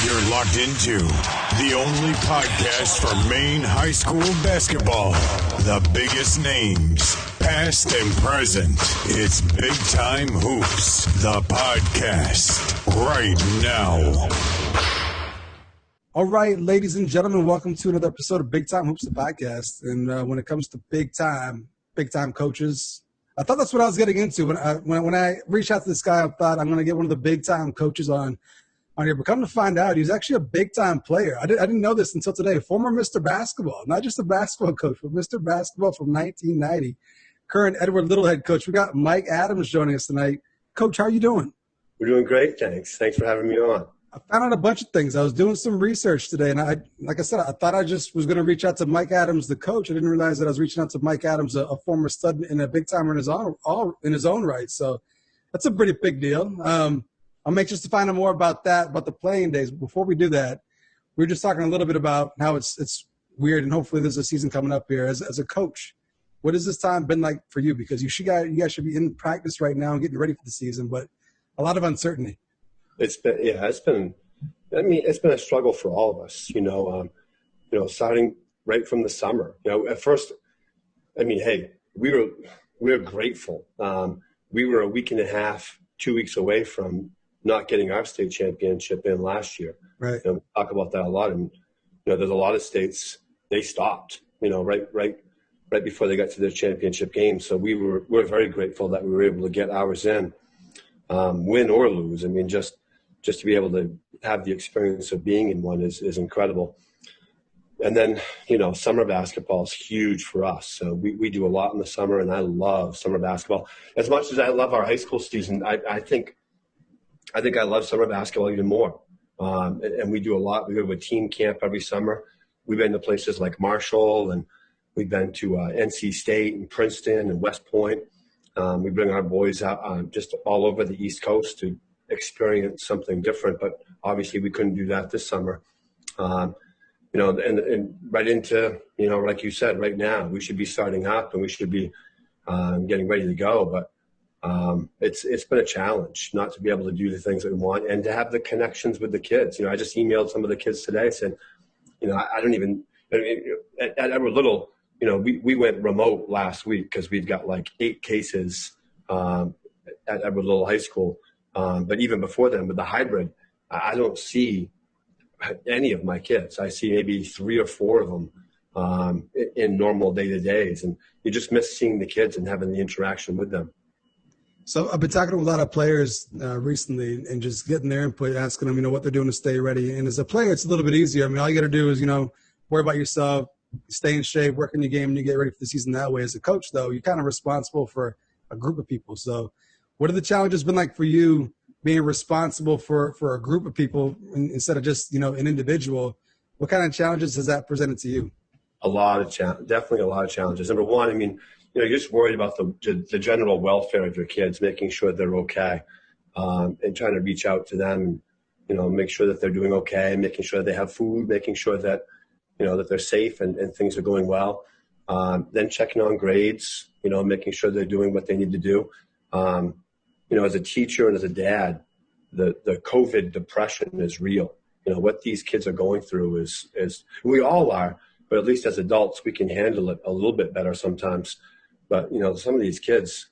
You're locked into the only podcast for Maine high school basketball. The biggest names, past and present. It's Big Time Hoops, the podcast, right now. All right, ladies and gentlemen, welcome to another episode of Big Time Hoops, the podcast. And when it comes to big time coaches, I thought that's what I was getting into. When I reached out to this guy, I thought I'm going to get one of the big time coaches on here. But come to find out, he's actually a big time player. I didn't know this until today. Former Mr. Basketball, not just a basketball coach, but Mr. Basketball from 1990. Current Edward Little head coach. We got Mike Adams joining us tonight. Coach, how are you doing? We're doing great, thanks. Thanks for having me on. I found out a bunch of things. I was doing some research today, and like I said, I thought I just was going to reach out to Mike Adams, the coach. I didn't realize that I was reaching out to Mike Adams, a former stud and a big timer in his own right. So that's a pretty big deal. I'm anxious to find out more about that, about the playing days. Before we do that, we were just talking a little bit about how it's weird, and hopefully there's a season coming up here. As a coach, what has this time been like for you? Because you guys should be in practice right now and getting ready for the season, but a lot of uncertainty. It's been a struggle for all of us, starting right from the summer. At first, hey, we were grateful. We were a week and a half, 2 weeks away from not getting our state championship in last year. Right. We talk about that a lot. And, there's a lot of states, they stopped, right before they got to their championship game. So we're very grateful that we were able to get ours in, win or lose. Just to be able to have the experience of being in one is incredible. And then, summer basketball is huge for us. So we do a lot in the summer, and I love summer basketball. As much as I love our high school season, I think I love summer basketball even more. And we do a lot. We go to a team camp every summer. We've been to places like Marshall, and we've been to NC State and Princeton and West Point. We bring our boys out just all over the East Coast to experience something different, but obviously we couldn't do that this summer. And right into, like you said, right now we should be starting up and we should be getting ready to go. But it's been a challenge not to be able to do the things that we want and to have the connections with the kids. I just emailed some of the kids today saying, I don't even at Edward Little, we went remote last week because we've got like 8 cases at Edward Little High School. But even before then, with the hybrid, I don't see any of my kids. I see maybe 3 or 4 of them in normal day-to-days. And you just miss seeing the kids and having the interaction with them. So I've been talking to a lot of players recently and just getting their input, asking them, what they're doing to stay ready. And as a player, it's a little bit easier. All you got to do is, worry about yourself, stay in shape, work in your game, and you get ready for the season that way. As a coach, though, you're kind of responsible for a group of people. So what have the challenges been like for you being responsible for a group of people instead of just, an individual? What kind of challenges has that presented to you? Definitely a lot of challenges. Number one, you're just worried about the general welfare of your kids, making sure they're okay, and trying to reach out to them, make sure that they're doing okay, making sure they have food, making sure that, that they're safe and things are going well. Then checking on grades, making sure they're doing what they need to do. As a teacher and as a dad, the COVID depression is real. What these kids are going through is we all are, but at least as adults, we can handle it a little bit better sometimes. But, some of these kids,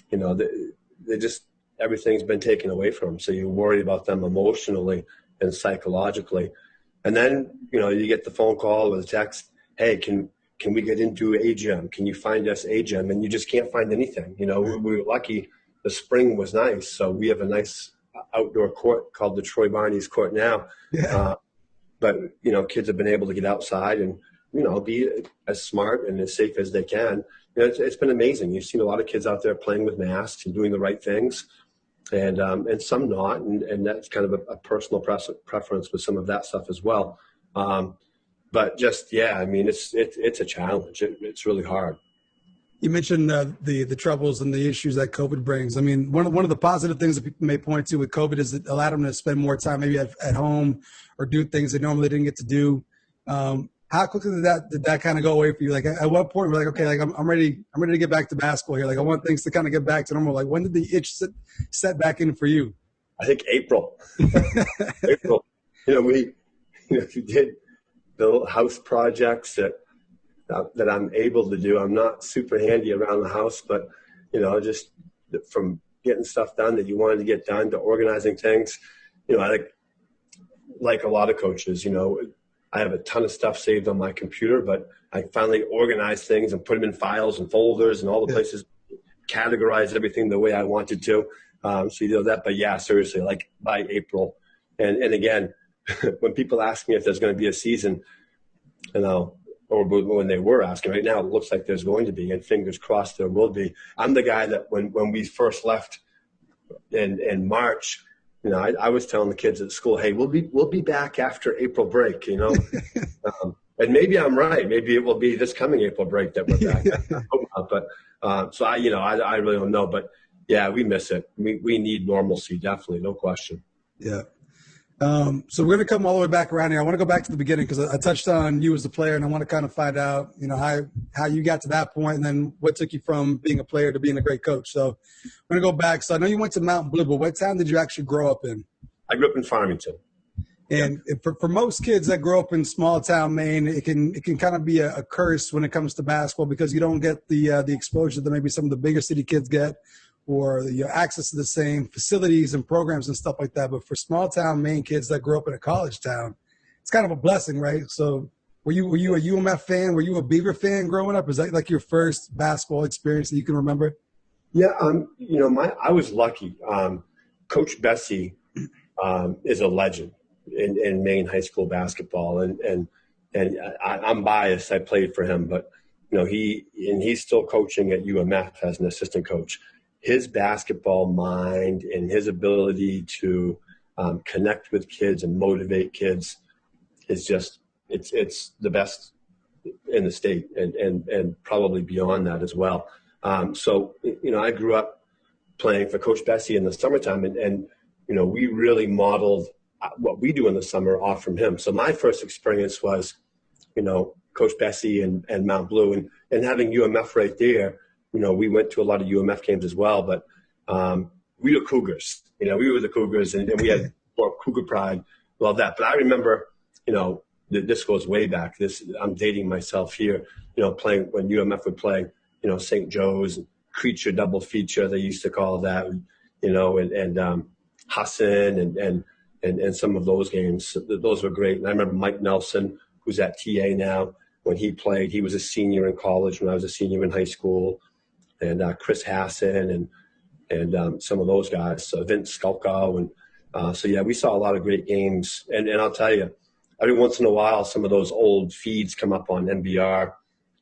they just, everything's been taken away from them. So you worry about them emotionally and psychologically. And then, you get the phone call or the text, hey, can we get into a gym? Can you find us a gym? And you just can't find anything. We were lucky. The spring was nice, so we have a nice outdoor court called the Troy Barney's Court now. Yeah. But kids have been able to get outside and be as smart and as safe as they can. It's been amazing. You've seen a lot of kids out there playing with masks and doing the right things, and some not, and that's kind of a personal preference with some of that stuff as well. But just it's a challenge. It's really hard. You mentioned the troubles and the issues that COVID brings. One of the positive things that people may point to with COVID is it allowed them to spend more time maybe at home or do things they normally didn't get to do. How quickly did that kind of go away for you? Like at what point we're like, okay, like I'm ready to get back to basketball here. Like I want things to kind of get back to normal. Like when did the itch set back in for you? I think April. April. we did the little house projects that I'm able to do. I'm not super handy around the house, but, just from getting stuff done that you wanted to get done to organizing things, I like a lot of coaches, I have a ton of stuff saved on my computer, but I finally organized things and put them in files and folders and all the places, categorized everything the way I wanted to. So you do that. But yeah, seriously, like by April. And again, when people ask me if there's going to be a season, or when they were asking, right now it looks like there's going to be, and fingers crossed there will be. I'm the guy that when we first left in March, I was telling the kids at school, hey, we'll be back after April break, and maybe I'm right. Maybe it will be this coming April break that we're back. I hope not, but so I really don't know. But yeah, we miss it. We need normalcy, definitely, no question. Yeah. So we're going to come all the way back around here. I want to go back to the beginning because I touched on you as a player, and I want to kind of find out, how you got to that point, and then what took you from being a player to being a great coach. So we're going to go back. So I know you went to Mountain Blue, but what town did you actually grow up in? I grew up in Farmington. And for most kids that grow up in small town Maine, it can kind of be a curse when it comes to basketball because you don't get the exposure that maybe some of the bigger city kids get, or access to the same facilities and programs and stuff like that. But for small town Maine kids that grow up in a college town, it's kind of a blessing, right? So were you a UMF fan? Were you a Beaver fan growing up? Is that like your first basketball experience that you can remember? Yeah, I was lucky. Coach Bessie is a legend in Maine high school basketball, and I'm biased. I played for him, but he's still coaching at UMF as an assistant coach. His basketball mind and his ability to connect with kids and motivate kids is just it's the best in the state and probably beyond that as well. So I grew up playing for Coach Bessie in the summertime, and we really modeled what we do in the summer off from him. So my first experience was Coach Bessie and Mount Blue, and having UMF right there. We went to a lot of UMF games as well, but we were Cougars. We were the Cougars, and we had more Cougar pride. Love that. But I remember, this goes way back. I'm dating myself here. Playing when UMF would play, St. Joe's, Creature double feature, they used to call that, and Hassan and some of those games. Those were great. And I remember Mike Nelson, who's at TA now, when he played. He was a senior in college when I was a senior in high school. And Chris Hassan and some of those guys, so Vince Skalko. And so, yeah, we saw a lot of great games. And I'll tell you, every once in a while, some of those old feeds come up on NBR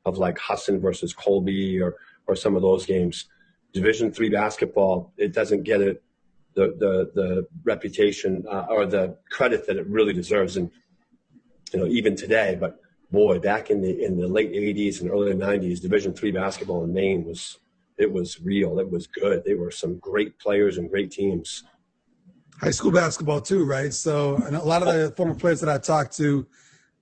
of like Hassan versus Colby or some of those games. Division III basketball, it doesn't get the reputation or the credit that it really deserves. And, even today, but boy, back in the late 80s and early 90s, Division III basketball in Maine was real. It was good. There were some great players and great teams. High school basketball too, right? So and a lot of the former players that I talked to,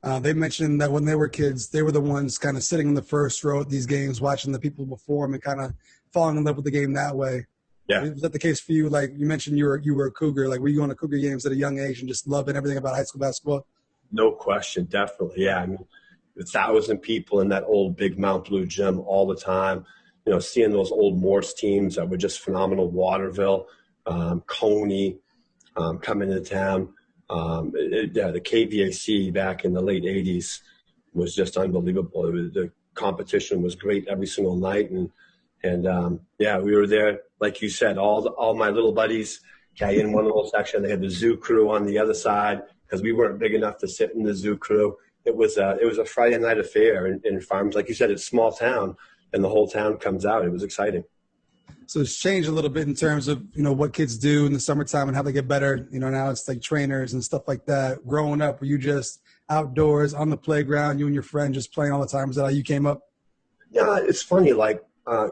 they mentioned that when they were kids, they were the ones kind of sitting in the first row at these games, watching the people before them and kind of falling in love with the game that way. Yeah. Was that the case for you? Like you mentioned, you were a Cougar. Like were you going to Cougar games at a young age and just loving everything about high school basketball? No question, definitely. Yeah, 1,000 people in that old big Mount Blue gym all the time. Seeing those old Morse teams that were just phenomenal. Waterville, Coney, coming into town. The KVAC back in the late 80s was just unbelievable. The competition was great every single night. And we were there, like you said, all my little buddies in one little section. They had the zoo crew on the other side because we weren't big enough to sit in the zoo crew. It was a Friday night affair in Farms. Like you said, it's a small town. And the whole town comes out. It was exciting. So it's changed a little bit in terms of, what kids do in the summertime and how they get better. Now it's like trainers and stuff like that. Growing up, were you just outdoors on the playground, you and your friend just playing all the time? Is that how you came up? Yeah, it's funny. Like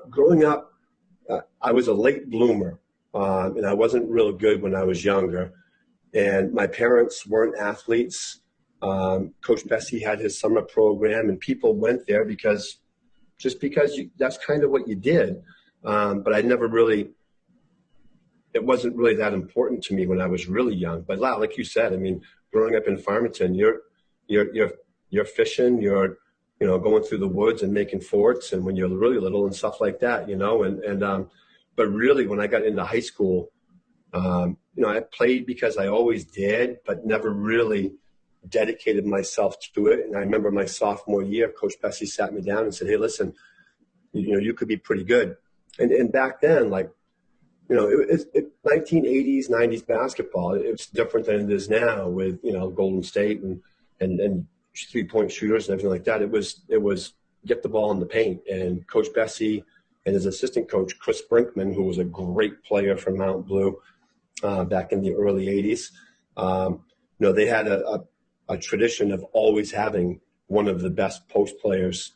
growing up, I was a late bloomer and I wasn't real good when I was younger. And my parents weren't athletes. Coach Bessie had his summer program and people went there because that's kind of what you did. But I never really it wasn't really that important to me when I was really young. But like you said, I mean, growing up in Farmington, you're fishing, you're going through the woods and making forts, and when you're really little and stuff like that, but really when I got into high school, I played because I always did, but never really dedicated myself to it. And I remember my sophomore year, Coach Bessie sat me down and said, "Hey, listen, you could be pretty good." And back then, like, it 1980s, 90s basketball, it's different than it is now with, Golden State and 3-point shooters and everything like that. It was get the ball in the paint. And Coach Bessie and his assistant coach, Chris Brinkman, who was a great player from Mount Blue back in the early 80s, they had a tradition of always having one of the best post players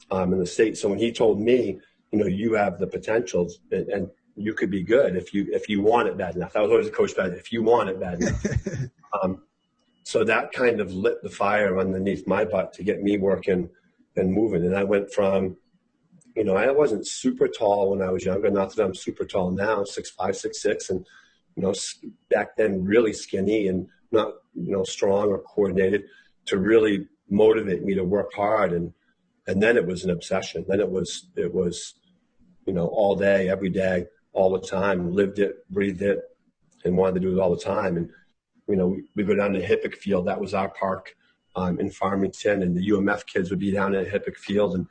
in the state. So when he told me, you have the potential and you could be good if you want it bad enough. That was always a coach bad, if you want it bad enough. So that kind of lit the fire underneath my butt to get me working and moving. And I went from, I wasn't super tall when I was younger, not that I'm super tall now, 6'5", 6'6", and, back then really skinny and not, strong or coordinated, to really motivate me to work hard. And then it was an obsession. Then it was, all day, every day, all the time, lived it, breathed it, and wanted to do it all the time. And, we go down to Hippick Field. That was our park in Farmington, and the UMF kids would be down at Hippick Field, and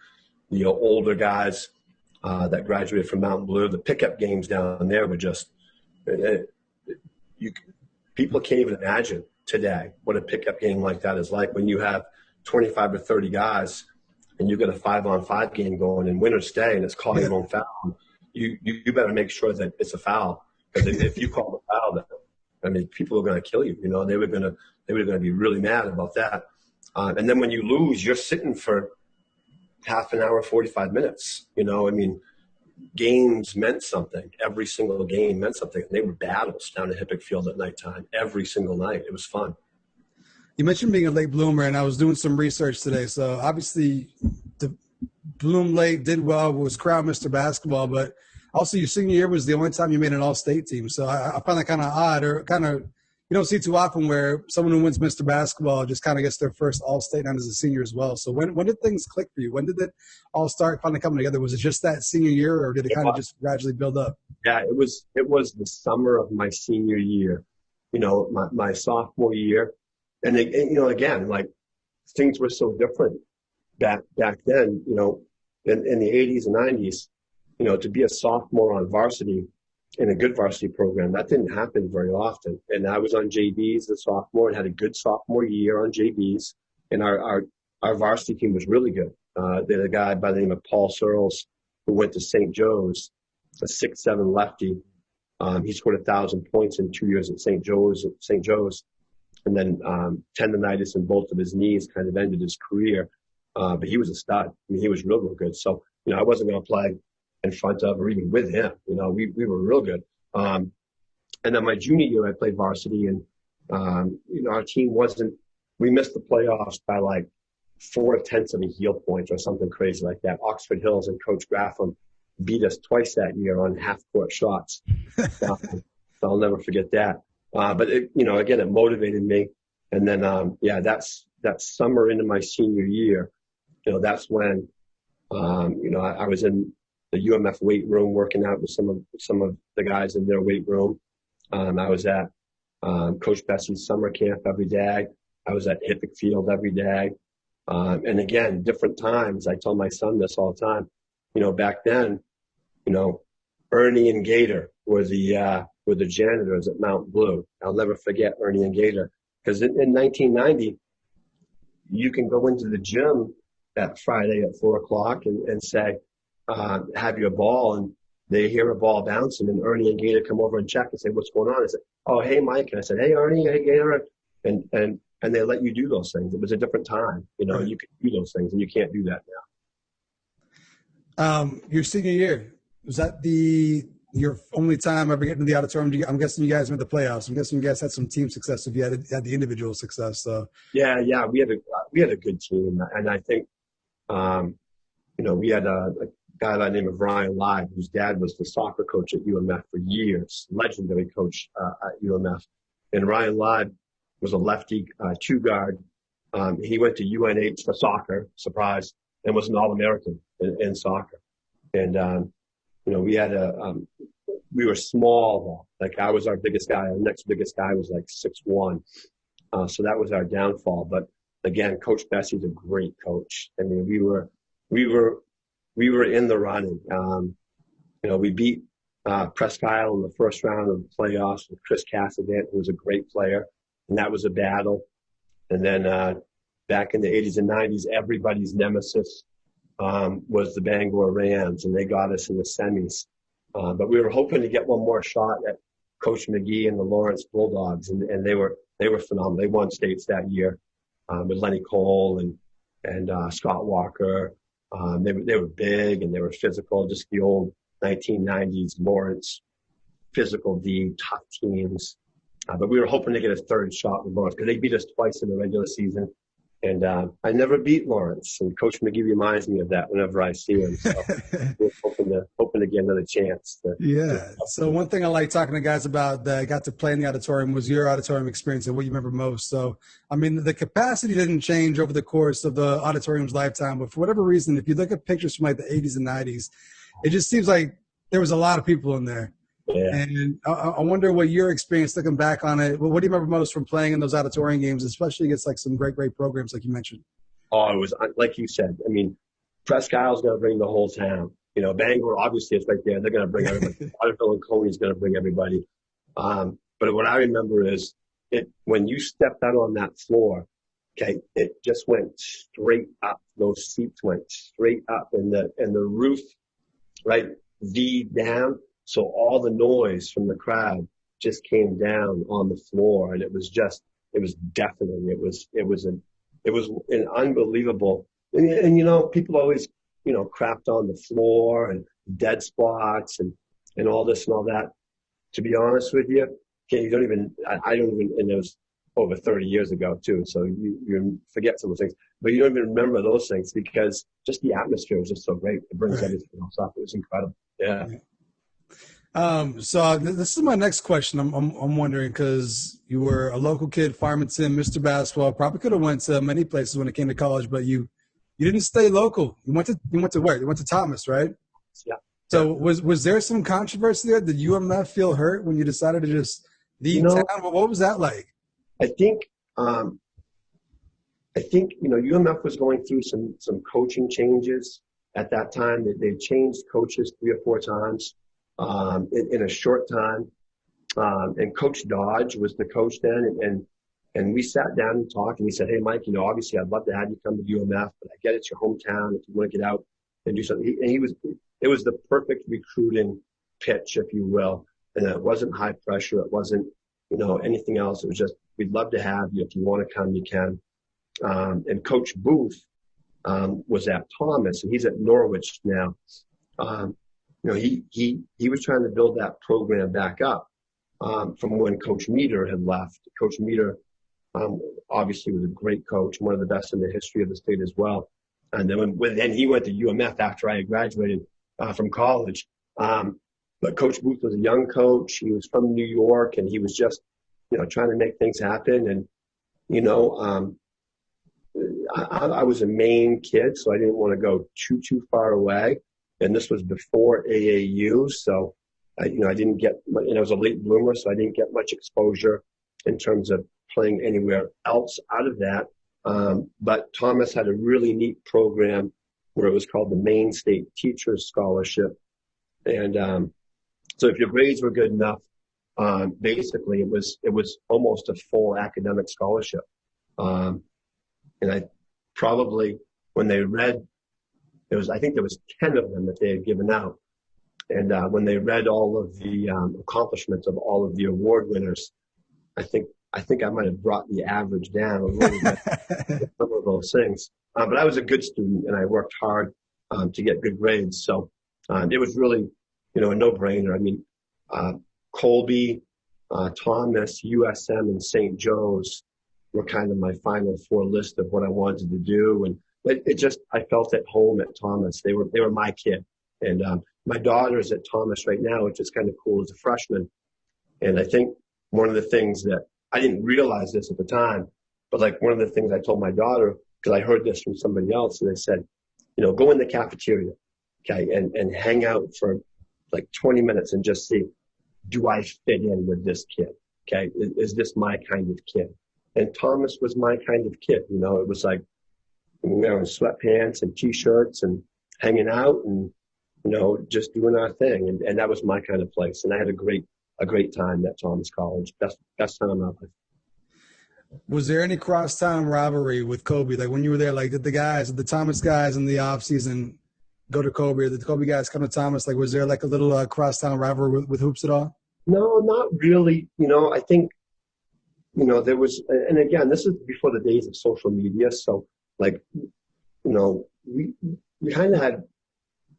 older guys that graduated from Mountain Blue. The pickup games down there were just people can't even imagine today what a pickup game like that is like when you have 25 or 30 guys and you get a 5-on-5 game going in winter stay and it's calling your own foul. You better make sure that it's a foul, because if you call a foul, people are going to kill you. They were going to be really mad about that. And then when you lose, you're sitting for half an hour, 45 minutes. Games meant something. Every single game meant something. They were battles down at Hippick Field at nighttime, every single night. It was fun. You mentioned being a late bloomer, and I was doing some research today. So obviously, the bloom late, did well, was crowned Mr. Basketball, but also your senior year was the only time you made an all-state team. So I find that kind of odd, or kind of you don't see too often where someone who wins Mr. Basketball just kind of gets their first all-state night as a senior as well. So when did things click for you? When did it all start finally coming together? Was it just that senior year, or did it kind of just gradually build up? Yeah, it was the summer of my senior year, my sophomore year. And again, like, things were so different back then, in the 80s and 90s, to be a sophomore on varsity in a good varsity program, that didn't happen very often. And I was on JVs as a sophomore and had a good sophomore year on JVs. And our varsity team was really good. They had a guy by the name of Paul Searles who went to St. Joe's, a 6'7" lefty. He scored 1,000 points in 2 years at St. Joe's. And then tendonitis in both of his knees kind of ended his career. But he was a stud. He was real, real good. So, I wasn't going to play in front of or even with him. We were real good. And then my junior year, I played varsity, and, our team we missed the playoffs by like 0.4 of a heel point or something crazy like that. Oxford Hills and Coach Graffam beat us twice that year on half-court shots. So I'll never forget that. But again, it motivated me. And then, that summer into my senior year, that's when, I was in the UMF weight room working out with some of the guys in their weight room. I was at Coach Bessie's summer camp every day. I was at Hippick Field every day. And again, different times. I tell my son this all the time. Back then, Ernie and Gator were the janitors at Mount Blue. I'll never forget Ernie and Gator, because in 1990, you can go into the gym that Friday at 4:00 and say, have your ball, and they hear a ball bouncing, and Ernie and Gator come over and check and say, what's going on? I said, oh, hey, Mike. And I said, hey, Ernie, hey, Gator. And they let you do those things. It was a different time. You could do those things, and you can't do that now. Your senior year, was that your only time ever getting to the auditorium? I'm guessing you guys made the playoffs. I'm guessing you guys had some team success if you had the individual success. So yeah, we had a good team, and I think we had guy by the name of Ryan Live, whose dad was the soccer coach at UMF for years, legendary coach at UMF. And Ryan Live was a lefty, two guard. He went to UNH for soccer, surprise, and was an All-American in soccer. And, we had we were small. Like I was our biggest guy. Our next biggest guy was like 6'1". So that was our downfall. But again, Coach Bessie's a great coach. I mean, we were in the running. We beat Presque Isle in the first round of the playoffs with Chris Casadant, who was a great player, and that was a battle. And then back in the 80s and 90s, everybody's nemesis was the Bangor Rams, and they got us in the semis. But we were hoping to get one more shot at Coach McGee and the Lawrence Bulldogs, and they were phenomenal. They won states that year with Lenny Cole and Scott Walker. They were big and they were physical, just the old 1990s Lawrence physical D, tough teams. But we were hoping to get a third shot with Lawrence because they beat us twice in the regular season. And I never beat Lawrence, and Coach McGee reminds me of that whenever I see him. So we're hoping to get another chance. So one thing I like talking to guys about that I got to play in the auditorium was your auditorium experience and what you remember most. So, I mean, the capacity didn't change over the course of the auditorium's lifetime, but for whatever reason, if you look at pictures from like the 80s and 90s, it just seems like there was a lot of people in there. Yeah. And I wonder what your experience looking back on it. What do you remember most from playing in those auditorium games, especially against like some great programs like you mentioned? Oh, it was like you said. I mean, Presque Isle's going to bring the whole town. Bangor, obviously, it's right there. They're going to bring everybody. Waterville and Coney is going to bring everybody. But what I remember is when you stepped out on that floor, okay, it just went straight up. Those seats went straight up, and the roof, right, V down. So all the noise from the crowd just came down on the floor, and it was deafening. It was an unbelievable, and people always, crapped on the floor and dead spots and all this and all that. To be honest with you, okay, I don't even, and it was over 30 years ago too. So you forget some of those things, but you don't even remember those things because just the atmosphere was just so great. It brings everything else up. It was incredible. Yeah. So this is my next question. I'm wondering, because you were a local kid, Farmington, Mr. Basketball, probably could have went to many places when it came to college, but you didn't stay local. You went to where? You went to Thomas, right? Yeah. So was there some controversy there? Did UMF feel hurt when you decided to just leave town? What was that like? I think UMF was going through some coaching changes at that time. They changed coaches 3 or 4 times. In a short time. And Coach Dodge was the coach then. And we sat down and talked, and he said, hey, Mike, obviously I'd love to have you come to UMF, but I get it's your hometown if you want to get out and do something. It was the perfect recruiting pitch, if you will. And it wasn't high pressure. It wasn't, anything else. It was just, we'd love to have you. If you want to come, you can. And Coach Booth was at Thomas, and he's at Norwich now. He was trying to build that program back up from when Coach Meter had left. Coach Meter obviously was a great coach, one of the best in the history of the state as well. And then he went to UMF after I had graduated from college. But Coach Booth was a young coach. He was from New York, and he was just, trying to make things happen. And, I was a Maine kid, so I didn't want to go too far away. And this was before AAU, so I didn't get, I was a late bloomer, so I didn't get much exposure in terms of playing anywhere else out of that. But Thomas had a really neat program where it was called the Maine State Teachers Scholarship. And so if your grades were good enough, basically it was almost a full academic scholarship. And I probably, when they read, I think there was 10 of them that they had given out. And when they read all of the accomplishments of all of the award winners, I think I might have brought the average down a little bit with some of those things. But I was a good student, and I worked hard to get good grades. So it was really, a no-brainer. I mean, Colby, Thomas, USM, and St. Joe's were kind of my final 4 list of what I wanted to do. And I felt at home at Thomas. They were my kid. And my daughter is at Thomas right now, which is kind of cool as a freshman. And I think one of the things that I didn't realize this at the time, but like one of the things I told my daughter, because I heard this from somebody else, and they said, go in the cafeteria, okay, and hang out for like 20 minutes and just see, do I fit in with this kid? Okay, is this my kind of kid? And Thomas was my kind of kid. It was like wearing sweatpants and T-shirts and hanging out and, just doing our thing. And that was my kind of place. And I had a great time at Thomas College. Best time of my life. Was there any crosstown rivalry with Kobe? Like when you were there, like did the Thomas guys in the off season go to Kobe, or did the Kobe guys come to Thomas? Like was there like a little crosstown rivalry with hoops at all? No, not really. I think, there was, and again, this is before the days of social media. So like, we kind of had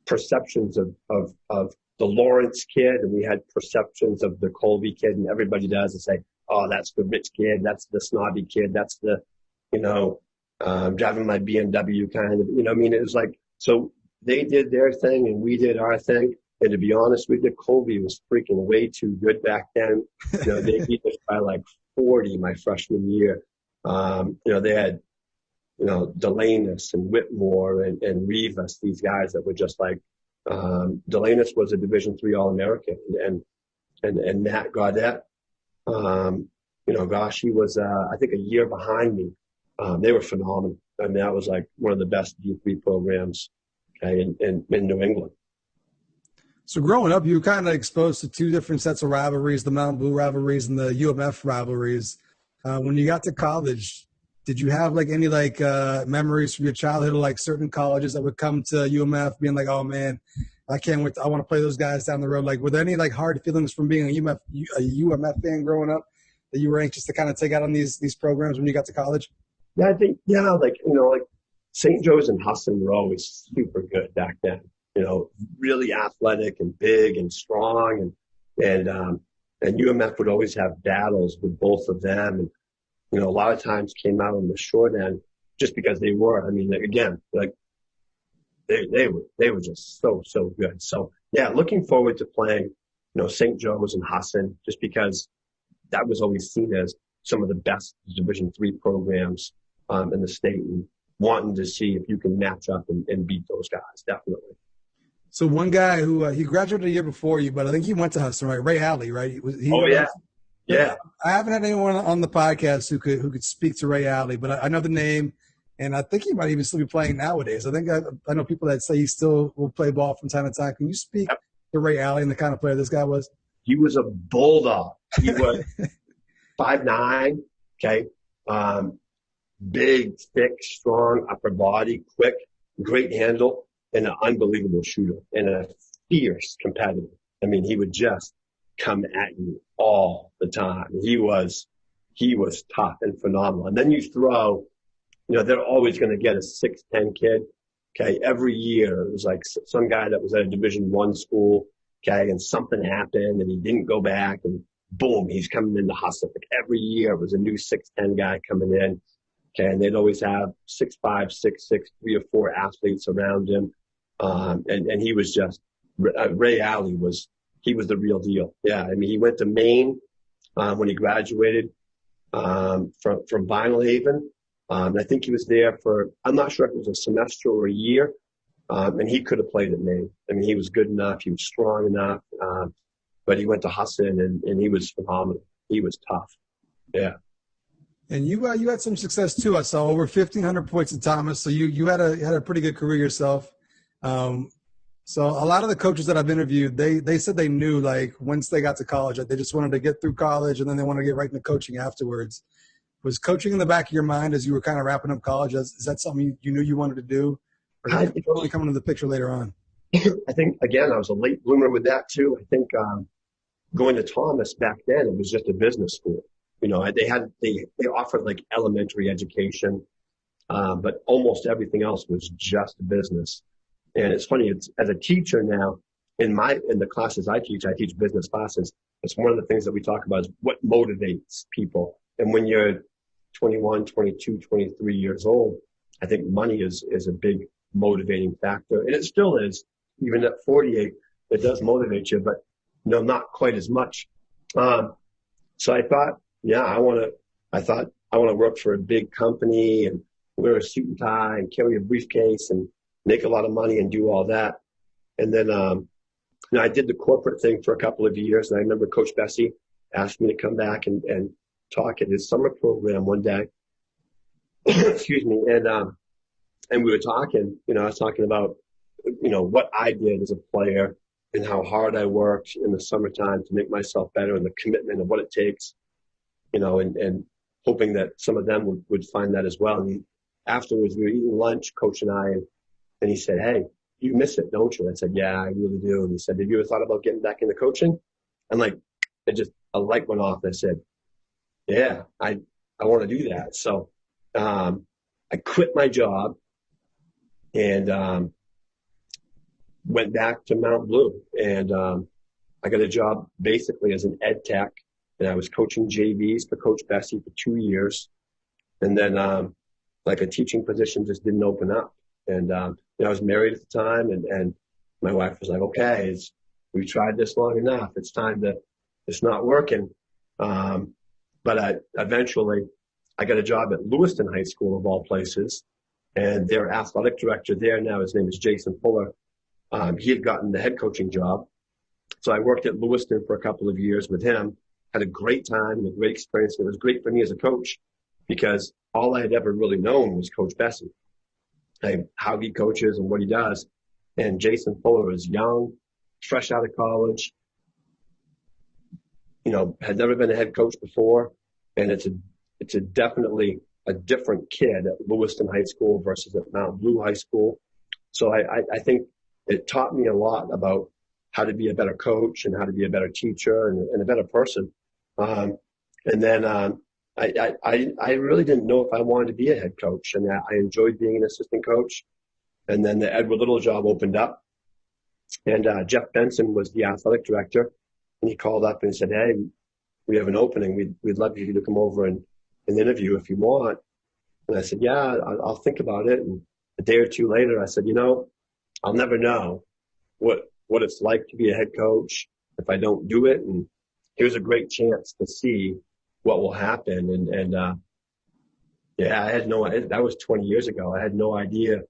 perceptions of the Lawrence kid, and we had perceptions of the Colby kid, and everybody does and say, oh, that's the rich kid, that's the snobby kid, that's the, driving my BMW kind of, it was like, so they did their thing and we did our thing. And to be honest with you, Colby was freaking way too good back then. They beat us by like 40 my freshman year. They had, Delanus and Whitmore and Rivas, these guys that were just like, Delanus was a Division III All-American, and Matt Gaudette, he was, I think, a year behind me. They were phenomenal. I mean, that was like one of the best D3 programs, okay, in New England. So growing up, you were kind of exposed to two different sets of rivalries, the Mountain Blue rivalries and the UMF rivalries. When you got to college, did you have like any memories from your childhood of like certain colleges that would come to UMF being like, oh man, I can't wait, I want to play those guys down the road? Like, were there any like hard feelings from being a UMF fan growing up that you were anxious to kind of take out on these programs when you got to college? Yeah, I think, like St. Joe's and Husson were always super good back then. Really athletic and big and strong, and UMF would always have battles with both of them, and a lot of times came out on the short end just because they were. I mean, again, like they were just so good. So yeah, looking forward to playing, St. Joe's and Husson, just because that was always seen as some of the best Division III programs in the state, and wanting to see if you can match up and beat those guys, definitely. So one guy who he graduated a year before you, but I think he went to Huston, right? Ray Alley, right? Yeah. I haven't had anyone on the podcast who could speak to Ray Alley, but I know the name, and I think he might even still be playing nowadays. I think I know people that say he still will play ball from time to time. Can you speak to Ray Alley and the kind of player this guy was? He was a bulldog. He was 5'9", okay, big, thick, strong upper body, quick, great handle, and an unbelievable shooter and a fierce competitor. I mean, he would just come at you all the time. He was tough and phenomenal. And then you throw, they're always going to get a 6'10" kid. Okay. Every year it was like some guy that was at a Division I school. Okay. And something happened and he didn't go back, and boom, he's coming into Huston. Like every year it was a new 6'10" guy coming in. Okay. And they'd always have 6'5", 6'6", 3 or 4 athletes around him. And he was just, Ray Alley he was the real deal. Yeah. I mean, he went to Maine, when he graduated, from Vinyl Haven. I think he was there I'm not sure if it was a semester or a year. And he could have played at Maine. I mean, he was good enough. He was strong enough. But he went to Husson and he was phenomenal. He was tough. Yeah. And you had some success too. I saw over 1,500 points at Thomas. So you had a pretty good career yourself. So a lot of the coaches that I've interviewed, they said they knew, like, once they got to college, that they just wanted to get through college and then they wanted to get right into coaching afterwards. Was coaching in the back of your mind as you were kind of wrapping up college? Is that something you knew you wanted to do? Or did it totally come into the picture later on? I think, again, I was a late bloomer with that too. I think going to Thomas back then, it was just a business school. They offered like elementary education, but almost everything else was just business. And it's funny, as a teacher now, in the classes I teach business classes. It's one of the things that we talk about is what motivates people. And when you're 21, 22, 23 years old, I think money is a big motivating factor. And it still is, even at 48, it does motivate you, but not quite as much. So I thought, I want to work for a big company and wear a suit and tie and carry a briefcase and make a lot of money and do all that. And then, I did the corporate thing for a couple of years. And I remember Coach Bessie asked me to come back and talk at his summer program one day. Excuse me. And we were talking, I was talking about, what I did as a player and how hard I worked in the summertime to make myself better and the commitment of what it takes, and hoping that some of them would find that as well. And afterwards, we were eating lunch, Coach and I, and he said, "Hey, you miss it, don't you?" I said, "Yeah, I really do." And he said, "Have you ever thought about getting back into coaching?" And a light went off. I said, "Yeah, I want to do that." So I quit my job and went back to Mount Blue. And I got a job basically as an ed tech. And I was coaching JVs for Coach Bessie for 2 years. And then a teaching position just didn't open up. And I was married at the time. And my wife was like, "Okay, we've tried this long enough. It's not working." But eventually I got a job at Lewiston High School, of all places. And their athletic director there now, his name is Jason Fuller. He had gotten the head coaching job. So I worked at Lewiston for a couple of years with him, had a great time and a great experience. It was great for me as a coach because all I had ever really known was Coach Bessie, how he coaches and what he does. And Jason Fuller was young, fresh out of college, had never been a head coach before. And it's definitely a different kid at Lewiston High School versus at Mount Blue High School. So I think it taught me a lot about how to be a better coach and how to be a better teacher and a better person. And then I really didn't know if I wanted to be a head coach, and I enjoyed being an assistant coach. And then the Edward Little job opened up, and Jeff Benson was the athletic director, and he called up and said, "Hey, we have an opening. We'd love you to come over and interview if you want." And I said, "Yeah, I'll think about it." And a day or two later, I said, "I'll never know what it's like to be a head coach if I don't do it. And here's a great chance to see what will happen." And I had no idea. That was 20 years ago. I had no idea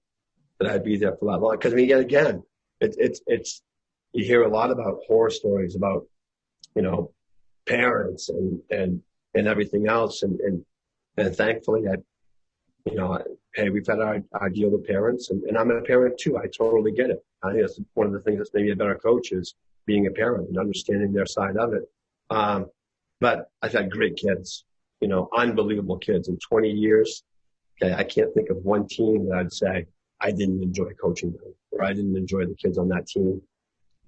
that I'd be there for that long. Because again, it's you hear a lot about horror stories about parents and everything else. And thankfully, hey, we've had our deal with parents, and I'm a parent too. I totally get it. I think that's one of the things that's maybe a better coach is being a parent and understanding their side of it. But I've had great kids, unbelievable kids in 20 years. Okay, I can't think of one team that I'd say I didn't enjoy coaching them or I didn't enjoy the kids on that team.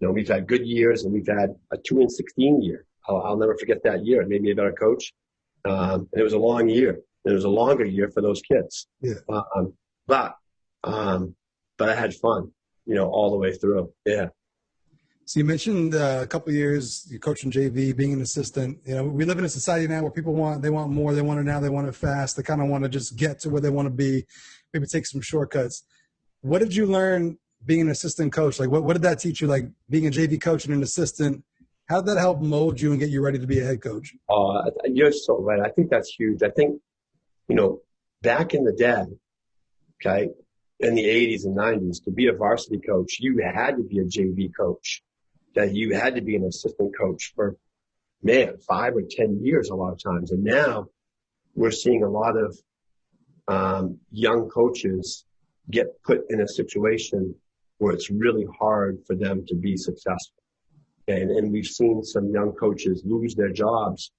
We've had good years and we've had a 2-16 year. I'll never forget that year. It made me a better coach. And it was a long year. It was a longer year for those kids. Yeah. But I had fun, all the way through. Yeah. So you mentioned a couple of years, you coaching JV, being an assistant. We live in a society now where people they want more, they want it now, they want it fast. They kind of want to just get to where they want to be, maybe take some shortcuts. What did you learn being an assistant coach? Like, what did that teach you? Like being a JV coach and an assistant, how did that help mold you and get you ready to be a head coach? You're so right. I think that's huge. I think, back in the day, okay, in the 80s and 90s, to be a varsity coach, you had to be a JV coach. That you had to be an assistant coach for, 5 or 10 years a lot of times. And now we're seeing a lot of young coaches get put in a situation where it's really hard for them to be successful. And we've seen some young coaches lose their jobs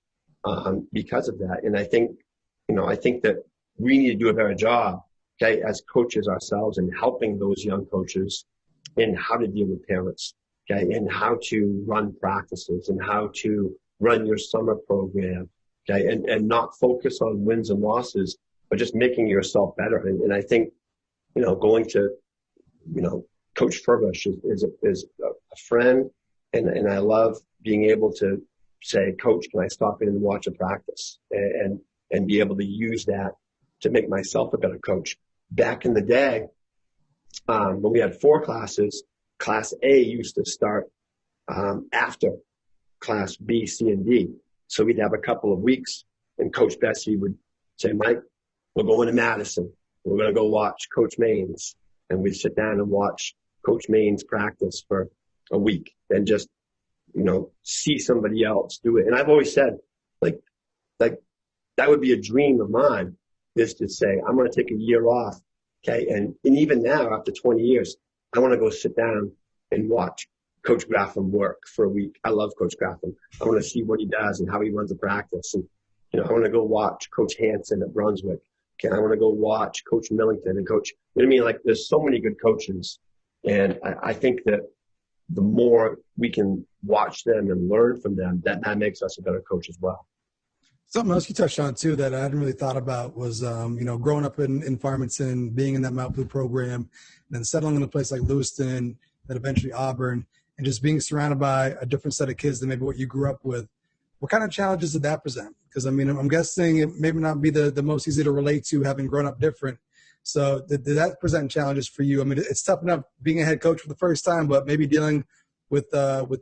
because of that. And I think that we need to do a better job, okay, as coaches ourselves in helping those young coaches in how to deal with parents, okay, and how to run practices and how to run your summer program, okay, and not focus on wins and losses, but just making yourself better. And I think, going to, Coach Furbush is a friend, and I love being able to say, "Coach, can I stop in and watch a practice?" And be able to use that to make myself a better coach. Back in the day, when we had 4 classes, Class A used to start after Class B, C, and D. So we'd have a couple of weeks, and Coach Bessie would say, Mike, we're going to Madison. We're going to go watch Coach Maines. And we'd sit down and watch Coach Maines practice for a week and just, see somebody else do it. And I've always said, like that would be a dream of mine, is to say, I'm going to take a year off. Okay. And even now, after 20 years, I want to go sit down and watch Coach Graffam work for a week. I love Coach Graffam. I want to see what he does and how he runs a practice. And, I want to go watch Coach Hansen at Brunswick. Okay. I want to go watch Coach Millington and Coach, Like, there's so many good coaches. And I think that the more we can watch them and learn from them, that makes us a better coach as well. Something else you touched on, too, that I hadn't really thought about was, growing up in Farmington, being in that Mount Blue program, and then settling in a place like Lewiston, then eventually Auburn, and just being surrounded by a different set of kids than maybe what you grew up with. What kind of challenges did that present? Because, I'm guessing it may not be the most easy to relate to, having grown up different. So did that present challenges for you? It's tough enough being a head coach for the first time, but maybe dealing with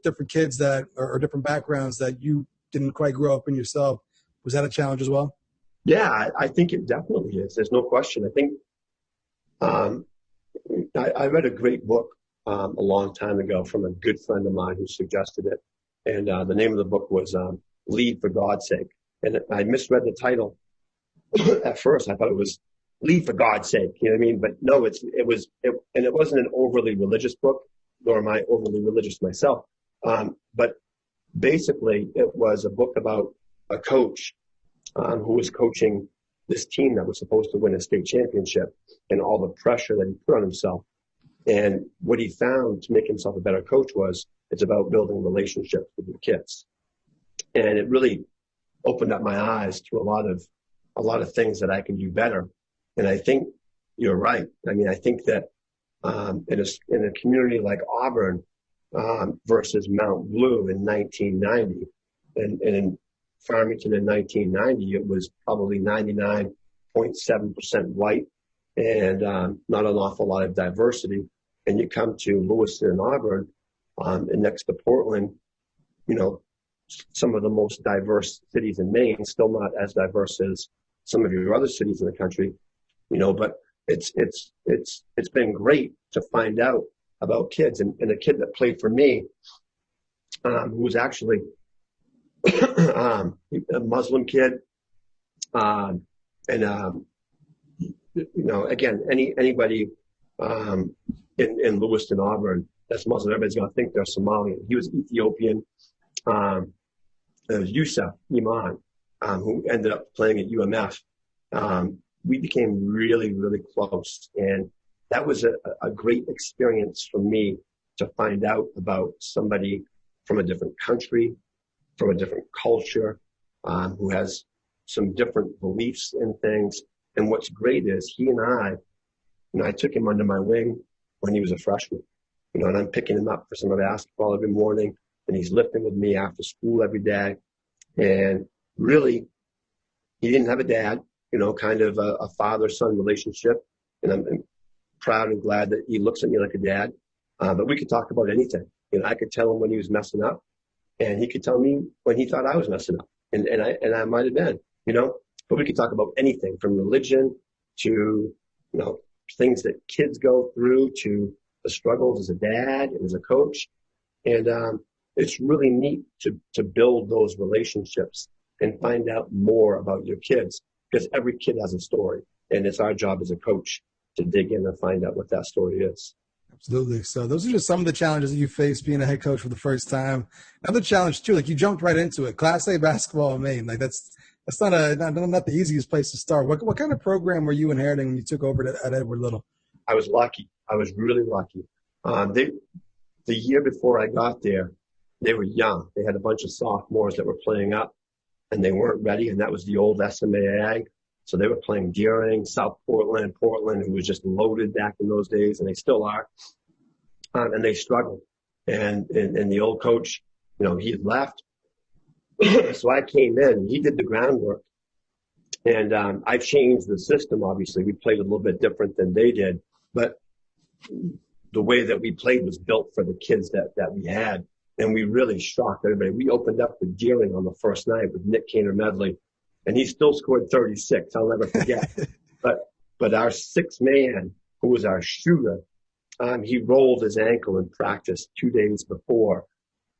different kids that or different backgrounds that you didn't quite grow up in yourself. Was that a challenge as well? Yeah, I think it definitely is. There's no question. I think I read a great book a long time ago from a good friend of mine who suggested it. And the name of the book was Lead for God's Sake. And I misread the title at first. I thought it was Lead for God's Sake. You know what I mean? But no, it wasn't an overly religious book, nor am I overly religious myself. But basically, it was a book about a coach who was coaching this team that was supposed to win a state championship, and all the pressure that he put on himself. And what he found to make himself a better coach was it's about building relationships with your kids. And it really opened up my eyes to a lot of things that I can do better. And I think you're right. I think that in a community like Auburn versus Mount Blue in 1990, and in Farmington in 1990, it was probably 99.7% white and not an awful lot of diversity. And you come to Lewiston and Auburn, and next to Portland, some of the most diverse cities in Maine, still not as diverse as some of your other cities in the country, but it's been great to find out about kids. And a kid that played for me, who was actually a Muslim kid, again, anybody in Lewiston, Auburn that's Muslim, everybody's going to think they're Somalian. He was Ethiopian. It was Yusuf Iman, who ended up playing at UMF. We became really, really close. And that was a great experience for me to find out about somebody from a different country, from a different culture, who has some different beliefs in things. And what's great is he and I took him under my wing when he was a freshman, and I'm picking him up for some basketball every morning, and he's lifting with me after school every day. And really, he didn't have a dad, kind of a father-son relationship. And I'm proud and glad that he looks at me like a dad. But we could talk about anything. I could tell him when he was messing up, and he could tell me when he thought I was messing up. And I might have been, but we could talk about anything from religion to, things that kids go through, to the struggles as a dad and as a coach. And it's really neat to build those relationships and find out more about your kids, because every kid has a story, and it's our job as a coach to dig in and find out what that story is. Absolutely. So those are just some of the challenges that you faced being a head coach for the first time. Another challenge too, you jumped right into it. Class A basketball in Maine. That's not the easiest place to start. What kind of program were you inheriting when you took over at Edward Little? I was lucky. I was really lucky. The year before I got there, they were young. They had a bunch of sophomores that were playing up, and they weren't ready. And that was the old SMA Ag. So they were playing Deering, South Portland, who was just loaded back in those days, and they still are. And they struggled. And the old coach, he had left. So I came in. He did the groundwork. And I changed the system, obviously. We played a little bit different than they did. But the way that we played was built for the kids that we had. And we really shocked everybody. We opened up with Deering on the first night with Nick Kaner Medley, and he still scored 36. I'll never forget. But our sixth man, who was our shooter, he rolled his ankle in practice 2 days before.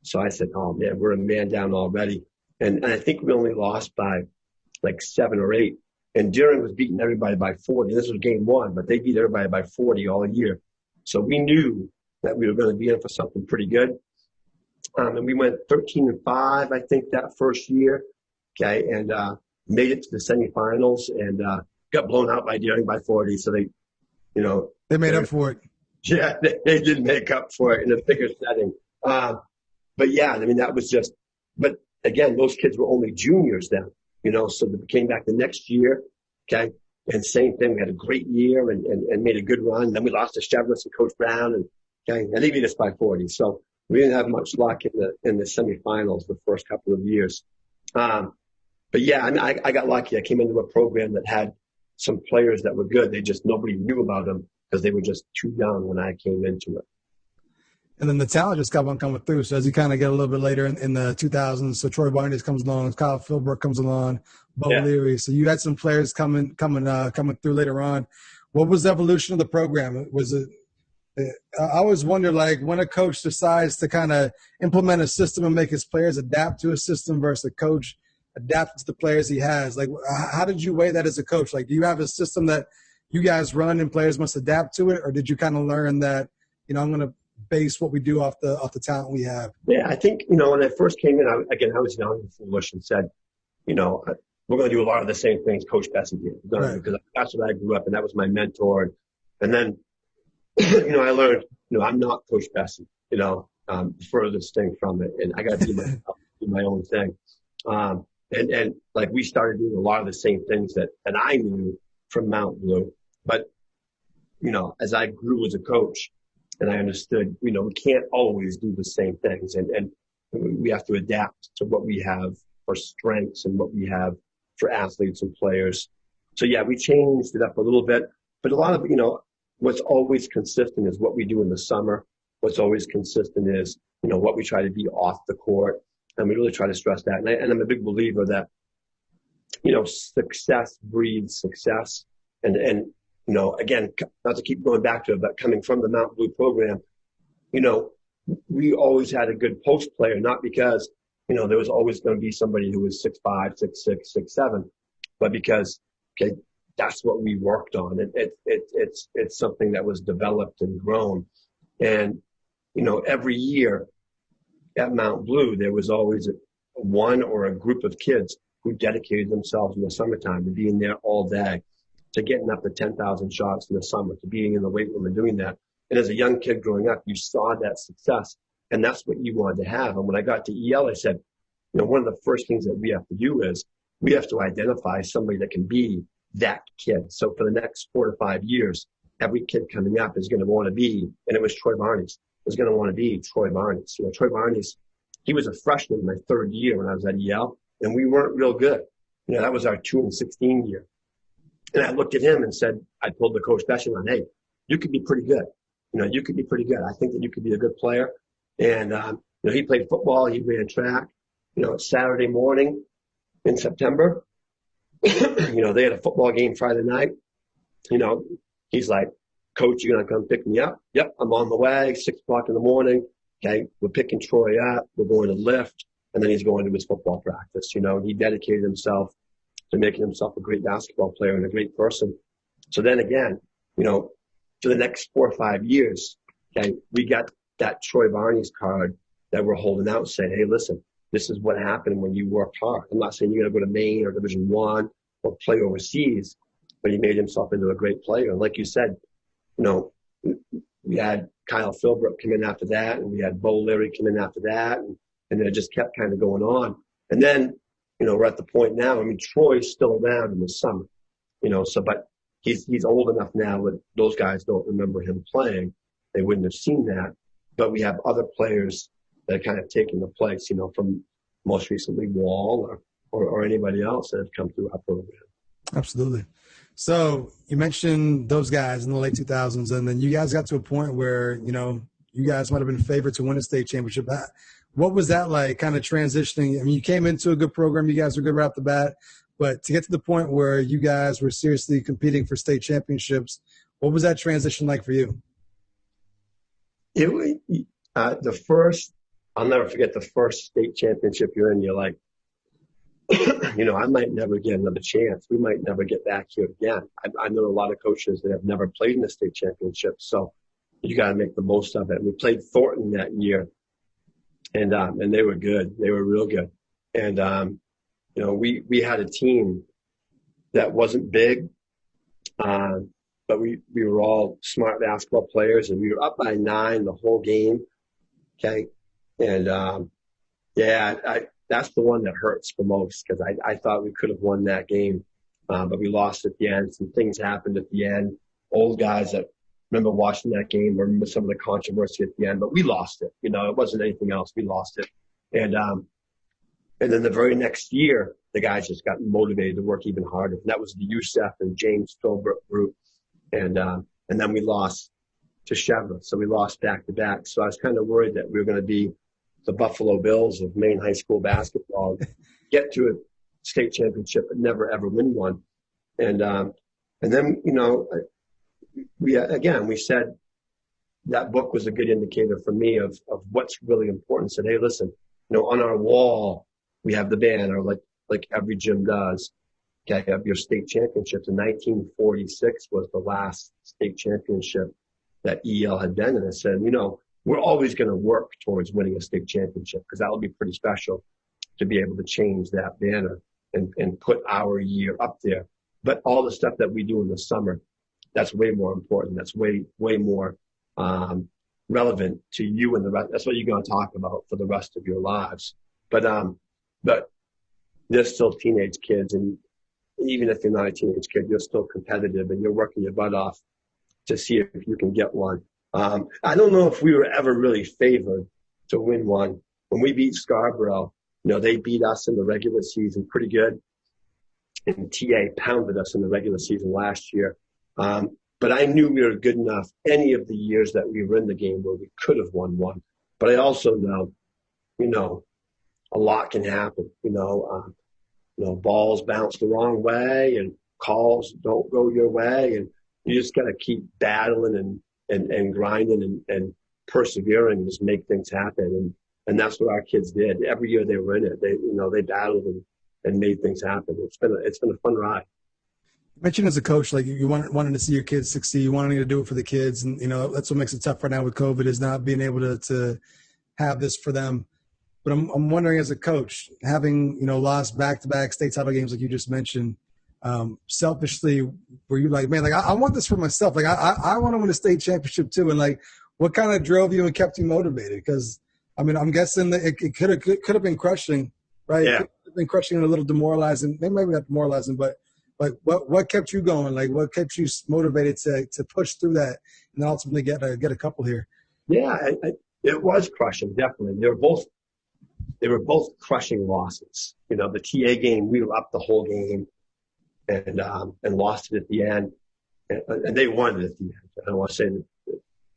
So I said, oh, man, we're a man down already. And I think we only lost by like 7 or 8. And Deering was beating everybody by 40. This was game 1, but they beat everybody by 40 all year. So we knew that we were going to be in for something pretty good. And we went 13-5, I think, that first year. Okay. And made it to the semifinals and got blown out by Deering by 40. So they, they made up for it. Yeah, they did make up for it in a bigger setting. But yeah, I mean, that was just, but again, those kids were only juniors then, so they came back the next year. Okay. And same thing. We had a great year and made a good run. Then we lost to Chevrolet and Coach Brown and they beat us by 40. So we didn't have much luck in the semifinals the first couple of years. But yeah, I mean, I got lucky. I came into a program that had some players that were good. Nobody knew about them because they were just too young when I came into it. And then the talent just kept on coming through. So as you kind of get a little bit later in the 2000s, so Troy Barnes comes along, Kyle Philbrook comes along, Bo Leary. So you had some players coming through later on. What was the evolution of the program? Was it? I always wonder, like, when a coach decides to kind of implement a system and make his players adapt to a system versus a coach adapting to the players he has. Like, how did you weigh that as a coach? Like, do you have a system that you guys run and players must adapt to it, or did you kind of learn that, I'm going to base what we do off the talent we have? Yeah, I think, when I first came in, I was young and foolish and said, we're going to do a lot of the same things Coach Bessie did. Right. Because that's what I grew up, and that was my mentor. And then, I learned, I'm not Coach Bessie, the furthest thing from it. And I got to do my own thing. And like we started doing a lot of the same things that I knew from Mount Blue. But, as I grew as a coach and I understood, we can't always do the same things. And we have to adapt to what we have for strengths and what we have for athletes and players. So, yeah, we changed it up a little bit. But a lot of, what's always consistent is what we do in the summer. What's always consistent is, what we try to be off the court. And we really try to stress that. And I'm a big believer that, success breeds success. And again, not to keep going back to it, but coming from the Mount Blue program, we always had a good post player, not because, there was always going to be somebody who was 6'5", 6'6", 6'7", but because, okay, that's what we worked on. It's something that was developed and grown. And, every year at Mount Blue, there was always one or a group of kids who dedicated themselves in the summertime to being there all day, to getting up to 10,000 shots in the summer, to being in the weight room and doing that. And as a young kid growing up, you saw that success, and that's what you wanted to have. And when I got to EL, I said, one of the first things that we have to do is we have to identify somebody that can be that kid. So for the next 4 to 5 years, every kid coming up is going to want to be, and it was Troy Barnes, was going to want to be Troy Barnes. Troy Barnes, he was a freshman my third year when I was at EL, and we weren't real good. That was our 2-16 year. And I looked at him and said, I told the coach Bession, hey, you could be pretty good. You could be pretty good. I think that you could be a good player. And, he played football. He ran track. Saturday morning in September, they had a football game Friday night. He's like, Coach, you're going to come pick me up? Yep, I'm on the way, 6 o'clock in the morning. Okay, we're picking Troy up. We're going to lift. And then he's going to his football practice. He dedicated himself to making himself a great basketball player and a great person. So then again, for the next 4 or 5 years, okay, we got that Troy Barnes card that we're holding out saying, hey, listen, this is what happened when you worked hard. I'm not saying you're going to go to Maine or Division I or play overseas, but he made himself into a great player. And like you said, we had Kyle Philbrook come in after that, and we had Bo Leary come in after that, and then it just kept kind of going on. And then, we're at the point now, Troy's still around in the summer, but he's old enough now that those guys don't remember him playing. They wouldn't have seen that. But we have other players that are kind of taking the place, from most recently Wall or anybody else that have come through our program. Absolutely. So, you mentioned those guys in the late 2000s, and then you guys got to a point where, you guys might have been favored to win a state championship. What was that like, kind of transitioning? I mean, you came into a good program. You guys were good right off the bat. But to get to the point where you guys were seriously competing for state championships, what was that transition like for you? I'll never forget the first state championship you're in. You're like, I might never get another chance. We might never get back here again. I know a lot of coaches that have never played in the state championship, so you got to make the most of it. We played Thornton that year, and they were good. They were real good. And we had a team that wasn't big, but we were all smart basketball players, and we were up by 9 the whole game. Okay, and that's the one that hurts the most, because I thought we could have won that game, but we lost at the end. Some things happened at the end. Old guys that remember watching that game remember some of the controversy at the end, but we lost it. It wasn't anything else. We lost it. And then the very next year, the guys just got motivated to work even harder. And that was the Youssef and James Philbrook group. And then we lost to Chevrolet. So we lost back to back. So I was kind of worried that we were going to be the Buffalo Bills of Maine high school basketball, get to a state championship but never ever win one. And then we said that book was a good indicator for me of what's really important. Said, hey, listen, on our wall we have the banner like every gym does. Okay, you have your state championships. In 1946 was the last state championship that EL had been, and I said, we're always going to work towards winning a state championship, because that will be pretty special to be able to change that banner and put our year up there. But all the stuff that we do in the summer, that's way more important. That's way more relevant to you and the rest. That's what you're going to talk about for the rest of your lives. But they're still teenage kids, and even if you're not a teenage kid, you're still competitive and you're working your butt off to see if you can get one. I don't know if we were ever really favored to win one. When we beat Scarborough, they beat us in the regular season pretty good, and TA pounded us in the regular season last year. But I knew we were good enough any of the years that we were in the game where we could have won one. But I also know, a lot can happen. Balls bounce the wrong way and calls don't go your way, and you just got to keep battling and grinding and persevering and just make things happen. And that's what our kids did. Every year they were in it. They battled and made things happen. It's been a fun ride. You mentioned as a coach, like you wanted to see your kids succeed, you wanted to do it for the kids. And, that's what makes it tough right now with COVID, is not being able to have this for them. But I'm wondering, as a coach, having, lost back-to-back state title games like you just mentioned, selfishly, were you like, man, like I want this for myself. Like I want to win a state championship too. And like, what kind of drove you and kept you motivated? Because I mean, I'm guessing that it could have been crushing, right? Yeah. It could have been crushing and a little demoralizing. Maybe not demoralizing, but like what kept you going? Like what kept you motivated to push through that and then ultimately get a couple here? Yeah, it was crushing, definitely. They were both crushing losses. The TA game, we were up the whole game and lost it at the end. And they won it at the end. I don't want to say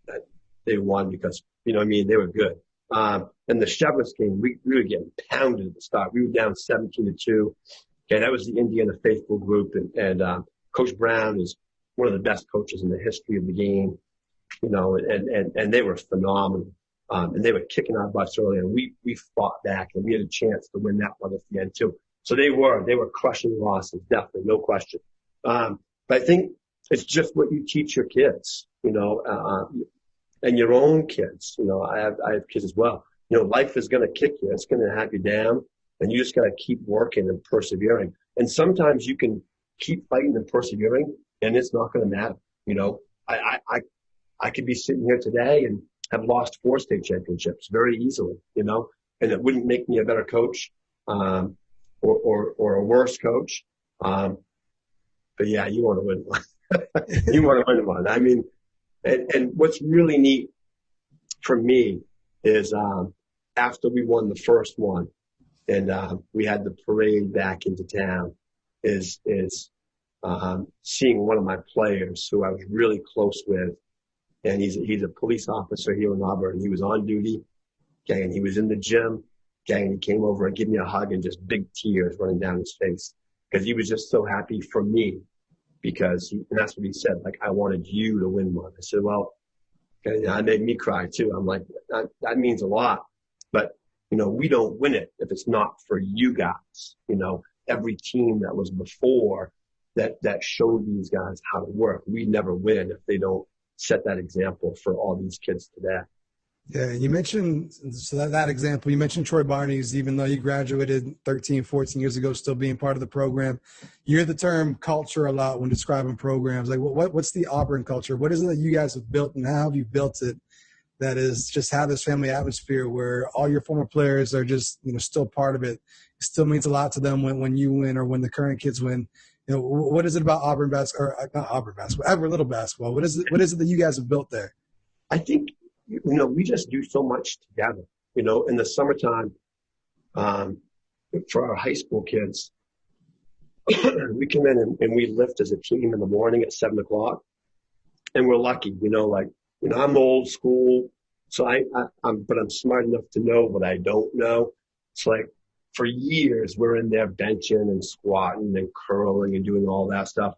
that they won because, they were good. And the Chevrolet game, we were getting pounded at the start. We were down 17-2. Okay, that was the Indiana Faithful group. And Coach Brown is one of the best coaches in the history of the game, and they were phenomenal. And they were kicking our butts early, and we fought back, and we had a chance to win that one at the end too. So they were crushing losses, definitely, no question. But I think it's just what you teach your kids, and your own kids. I have kids as well. Life is going to kick you. It's going to have you down, and you just got to keep working and persevering. And sometimes you can keep fighting and persevering, and it's not going to matter. I could be sitting here today and have lost 4 state championships very easily, and it wouldn't make me a better coach, or a worse coach. But yeah, you want to win one. You want to win one. I mean, and what's really neat for me is, after we won the first one and, we had the parade back into town is seeing one of my players who I was really close with, and he's a police officer here in Auburn. He was on duty, okay, and he was in the gym, okay, and he came over and gave me a hug and just big tears running down his face because he was just so happy for me and that's what he said, like, I wanted you to win one. I said, well, okay, that made me cry too. I'm like, that means a lot, but we don't win it if it's not for you guys. Every team that was before that showed these guys how to work, we never win if they don't set that example for all these kids today. Yeah, you mentioned, so that example, you mentioned Troy Barney's, even though you graduated 13, 14 years ago, still being part of the program. You hear the term culture a lot when describing programs. Like, what's the Auburn culture? What is it that you guys have built, and how have you built it that is just have this family atmosphere where all your former players are just, still part of it? It still means a lot to them when you win or when the current kids win. What is it about Auburn basketball, or not Auburn basketball, ever little basketball? What is it that you guys have built there? I think, we just do so much together. In the summertime, for our high school kids, we come in and we lift as a team in the morning at 7:00, and we're lucky. I'm old school, so I'm smart enough to know what I don't know. It's like for years we're in there benching and squatting and curling and doing all that stuff.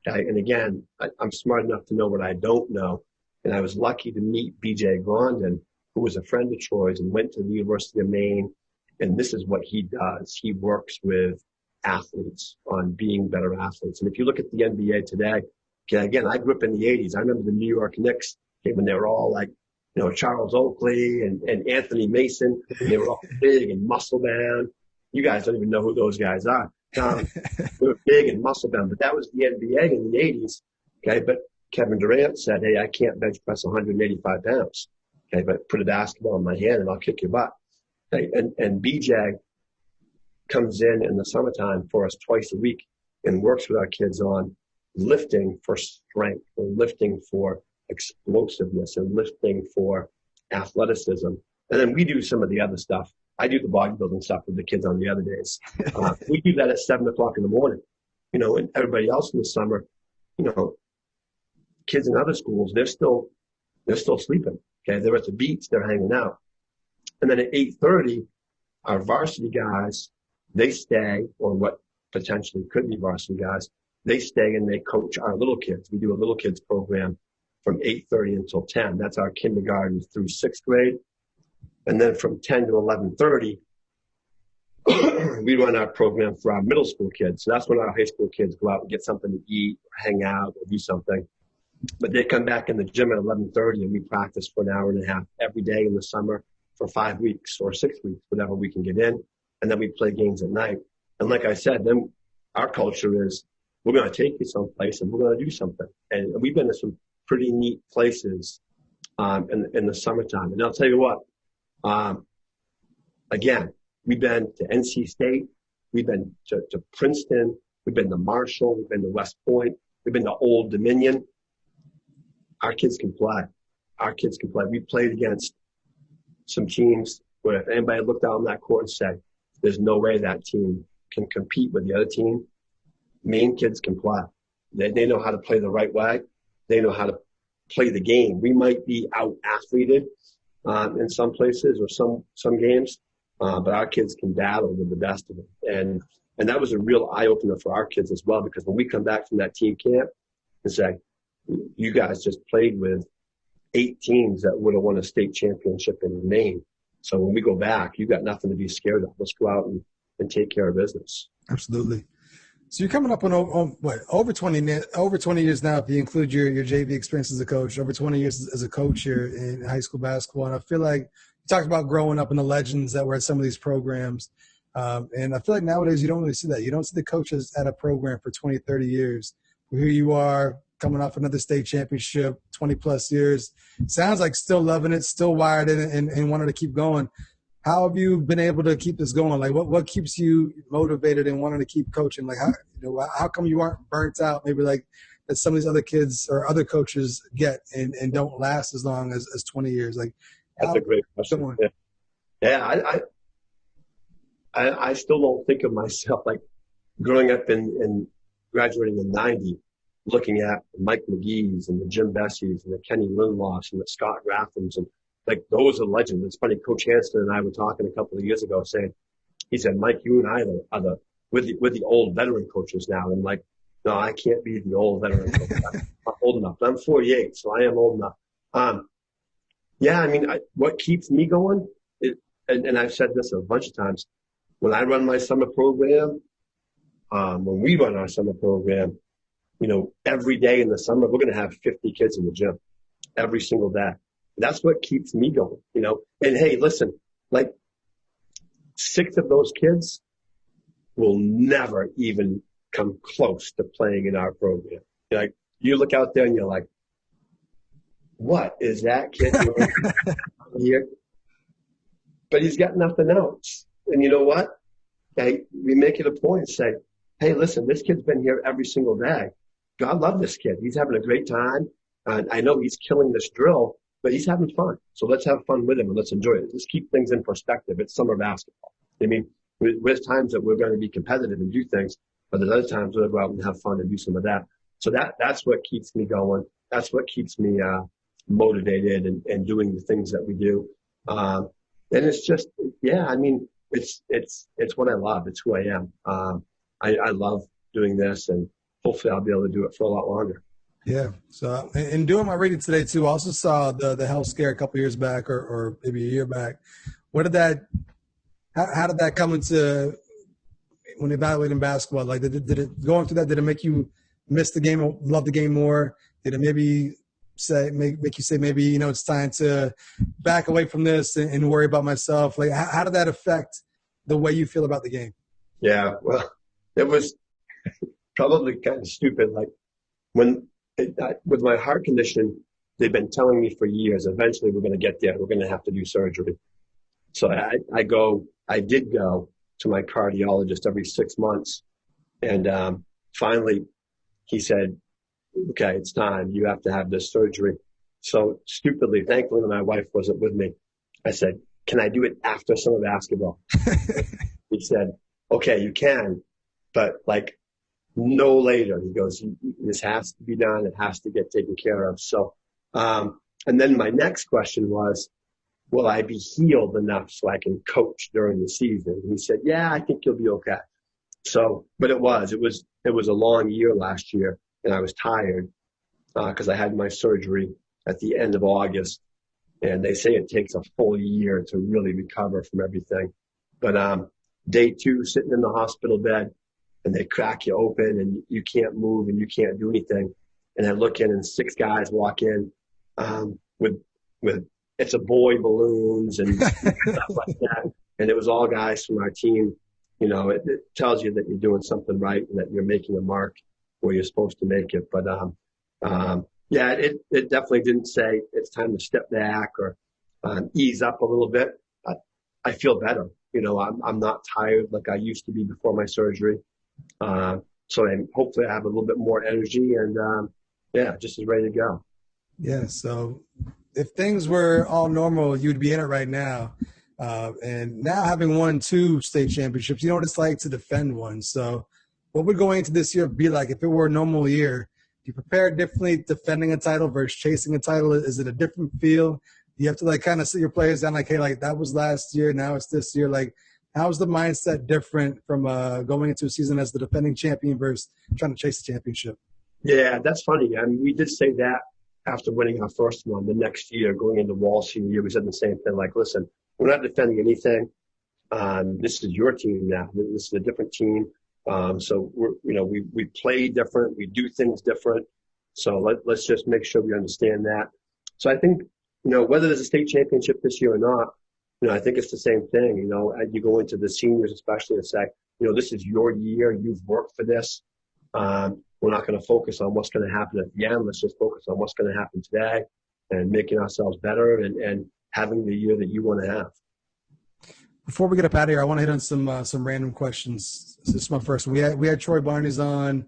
Okay? And again, I'm smart enough to know what I don't know. And I was lucky to meet B.J. Grondin, who was a friend of Troy's and went to the University of Maine. And this is what he does. He works with athletes on being better athletes. And if you look at the NBA today, okay, again, I grew up in the 80s. I remember the New York Knicks when they were all like, Charles Oakley and Anthony Mason. And they were all big and muscle bound. You guys don't even know who those guys are. They were big and muscle bound, but that was the NBA in the 80s. Okay, but Kevin Durant said, hey, I can't bench press 185 pounds. Okay, but put a basketball in my hand and I'll kick your butt. Okay, and BJ comes in the summertime for us twice a week and works with our kids on lifting for strength and lifting for explosiveness and lifting for athleticism. And then we do some of the other stuff. I do the bodybuilding stuff with the kids on the other days. We do that at 7:00 in the morning, and everybody else in the summer, kids in other schools, they're still sleeping. Okay. They're at the beach, they're hanging out. And then at 8:30, our varsity guys, they stay, or what potentially could be varsity guys, they stay and they coach our little kids. We do a little kids program from 8:30 until 10. That's our kindergarten through 6th grade. And then from 10 to 11:30, we run our program for our middle school kids. So that's when our high school kids go out and get something to eat, or hang out, or do something. But they come back in the gym at 11:30 and we practice for an hour and a half every day in the summer for 5 weeks or 6 weeks, whatever we can get in. And then we play games at night. And like I said, then our culture is we're going to take you someplace and we're going to do something. And we've been to some pretty neat places in the summertime. And I'll tell you what, again, we've been to NC State. We've been to Princeton. We've been to Marshall. We've been to West Point. We've been to Old Dominion. Our kids can play. Our kids can play. We played against some teams where if anybody looked out on that court and said, there's no way that team can compete with the other team, Maine kids can play. They know how to play the right way. They know how to play the game. We might be out-athleted in some places or some games, but our kids can battle with the best of them. And that was a real eye-opener for our kids as well, because when we come back from that team camp and say, you guys just played with 8 teams that would have won a state championship in Maine. So when we go back, you've got nothing to be scared of. Let's go out and take care of business. Absolutely. So you're coming up on over 20 years now, if you include your JV experience as a coach, over 20 years as a coach here in high school basketball. And I feel like you talked about growing up and the legends that were at some of these programs. And I feel like nowadays you don't really see that. You don't see the coaches at a program for 20, 30 years. Here you are coming off another state championship, 20-plus years. Sounds like still loving it, still wired in it, and wanting to keep going. How have you been able to keep this going? Like, what keeps you motivated and wanting to keep coaching? Like, how come you aren't burnt out? Maybe like that some of these other kids or other coaches get and don't last as long as 20 years. Like, that's a great question. Yeah, I still don't think of myself like growing up in graduating in 90, looking at the Mike McGee's and the Jim Bessies and the Kenny Lindloffs and the Scott Rathams, and like those are legends. It's funny, Coach Hanston and I were talking a couple of years ago saying, he said, Mike, you and I are with the old veteran coaches now. I'm like, no, I can't be the old veteran coach. I'm not old enough. I'm 48, so I am old enough. Yeah, I mean, what keeps me going, and I've said this a bunch of times, when I run my summer program, when we run our summer program, every day in the summer, we're going to have 50 kids in the gym every single day. That's what keeps me going, And hey, listen, like 6 of those kids will never even come close to playing in our program. Like, you look out there and you're like, what is that kid doing here? But he's got nothing else. And you know what? Hey, we make it a point and say, hey, listen, this kid's been here every single day. God love this kid. He's having a great time. And I know he's killing this drill, but he's having fun. So let's have fun with him and let's enjoy it. Just keep things in perspective. It's summer basketball. I mean, there's times that we're going to be competitive and do things, but there's other times we'll go out and have fun and do some of that. So that's what keeps me going. That's what keeps me motivated and doing the things that we do. And it's just, yeah, I mean, it's what I love. It's who I am. I love doing this, and hopefully I'll be able to do it for a lot longer. Yeah. So in doing my reading today too, I also saw the health scare a couple years back or maybe a year back. How did that come into when evaluating basketball? Like, did it going through that? Did it make you miss the game, or love the game more? Did it maybe make you say maybe it's time to back away from this and worry about myself? Like, how did that affect the way you feel about the game? Yeah, well, it was probably kind of stupid. Like with my heart condition, they've been telling me for years, eventually we're going to get there. We're going to have to do surgery. So I did go to my cardiologist every 6 months. And finally he said, okay, it's time. You have to have this surgery. So stupidly, thankfully, when my wife wasn't with me, I said, can I do it after summer basketball? He said, okay, you can, but like no later. He goes, this has to be done. It has to get taken care of. So, and then my next question was, will I be healed enough so I can coach during the season? And he said, yeah, I think you'll be okay. So, but it was a long year last year, and I was tired because I had my surgery at the end of August, and they say it takes a full year to really recover from everything. But day 2, sitting in the hospital bed, and they crack you open, and you can't move and you can't do anything. And I look in, and 6 guys walk in with it's a boy balloons and stuff like that. And it was all guys from our team. It tells you that you're doing something right and that you're making a mark where you're supposed to make it. But yeah, it definitely didn't say it's time to step back or ease up a little bit. I feel better. I'm not tired like I used to be before my surgery. So hopefully I have a little bit more energy and just as ready to go. Yeah. So if things were all normal, you'd be in it right now. And now having won 2 state championships, you know what it's like to defend one. So what would going into this year be like if it were a normal year? Do you prepare differently defending a title versus chasing a title? Is it a different feel? You have to like kind of sit your players down like, hey, like that was last year, now it's this year. Like, how's the mindset different from going into a season as the defending champion versus trying to chase the championship? Yeah, that's funny. I mean, we did say that after winning our first one. The next year, going into Wall Senior year, we said the same thing. Like, listen, we're not defending anything. This is your team now. This is a different team. So we play different. We do things different. So let's just make sure we understand that. So I think, whether there's a state championship this year or not, I think it's the same thing. You go into the seniors, especially, and say, this is your year. You've worked for this. We're not going to focus on what's going to happen at the end. Let's just focus on what's going to happen today and making ourselves better and having the year that you want to have. Before we get up out of here, I want to hit on some random questions. This is my first one. We had Troy Barnes on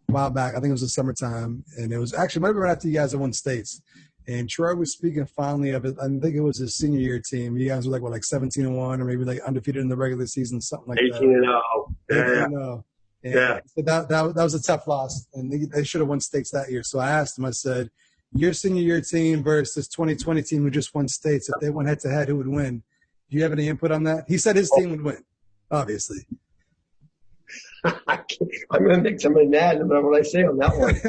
a while back. I think it was the summertime, and it was actually maybe right after you guys had won states. And Troy was speaking fondly of it. I think it was his senior year team. You guys were like 17-1, or maybe like undefeated in the regular season, something like 18-0. that. 18-0. Yeah. So that was a tough loss, and they should have won states that year. So I asked him, I said, your senior year team versus 2020 team who just won states, if they went head-to-head, who would win? Do you have any input on that? He said his team would win, obviously. I'm going to make somebody mad no matter what I say on that one.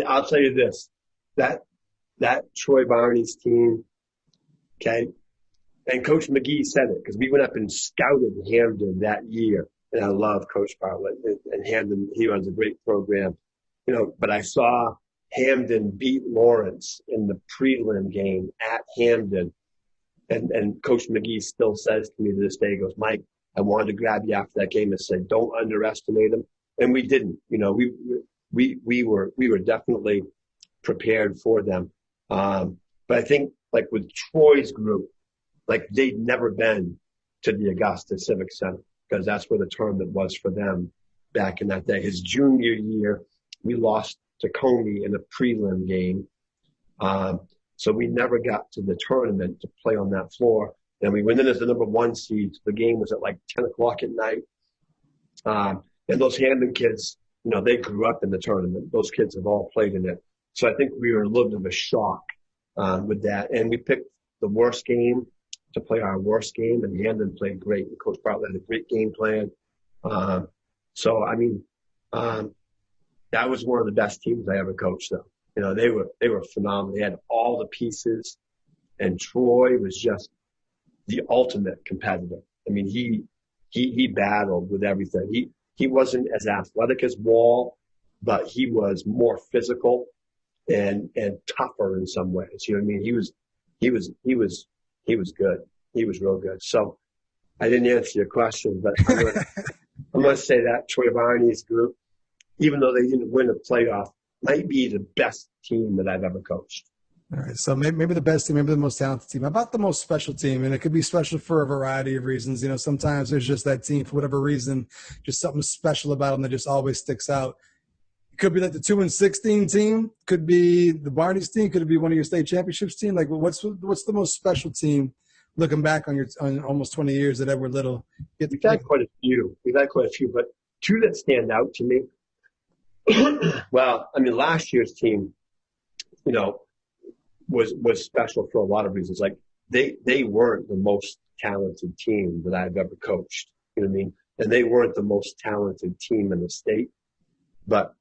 I'll tell you this, that Troy Barney's team, okay, and Coach McGee said it because we went up and scouted Hamden that year, and I love Coach Bartlett and Hamden. He runs a great program, but I saw Hamden beat Lawrence in the prelim game at Hamden, and Coach McGee still says to me to this day, he goes, Mike, I wanted to grab you after that game and say, don't underestimate them. And we didn't. We were definitely prepared for them. But I think like with Troy's group, like they'd never been to the Augusta Civic Center because that's where the tournament was for them back in that day. His junior year, we lost to Coney in a prelim game. So we never got to the tournament to play on that floor. And we went in as the number 1 seed. So the game was at like 10 o'clock at night. And those Hamden kids, they grew up in the tournament. Those kids have all played in it. So I think we were a little bit of a shock with that. And we picked the worst game to play our worst game, and Hamden played great. And Coach Bartlett had a great game plan. That was one of the best teams I ever coached, though. They were phenomenal. They had all the pieces, and Troy was just the ultimate competitor. I mean, he battled with everything. He wasn't as athletic as Wall, but he was more physical and tougher in some ways. You know what I mean? He was good. He was real good. So I didn't answer your question, but I'm going to say that Troy Barney's group, even though they didn't win a playoff, might be the best team that I've ever coached. All right, so maybe the best team, maybe the most talented team. How about the most special team? And it could be special for a variety of reasons. Sometimes there's just that team for whatever reason, just something special about them that just always sticks out. It could be like the 2-16 team. Could be the Barney's team. Could it be one of your state championships team? Like, what's the most special team looking back on almost 20 years at Edward Little? We've had quite a few. But two that stand out to me. Well, I mean, last year's team, was special for a lot of reasons. Like they weren't the most talented team that I've ever coached. You know what I mean? And they weren't the most talented team in the state, but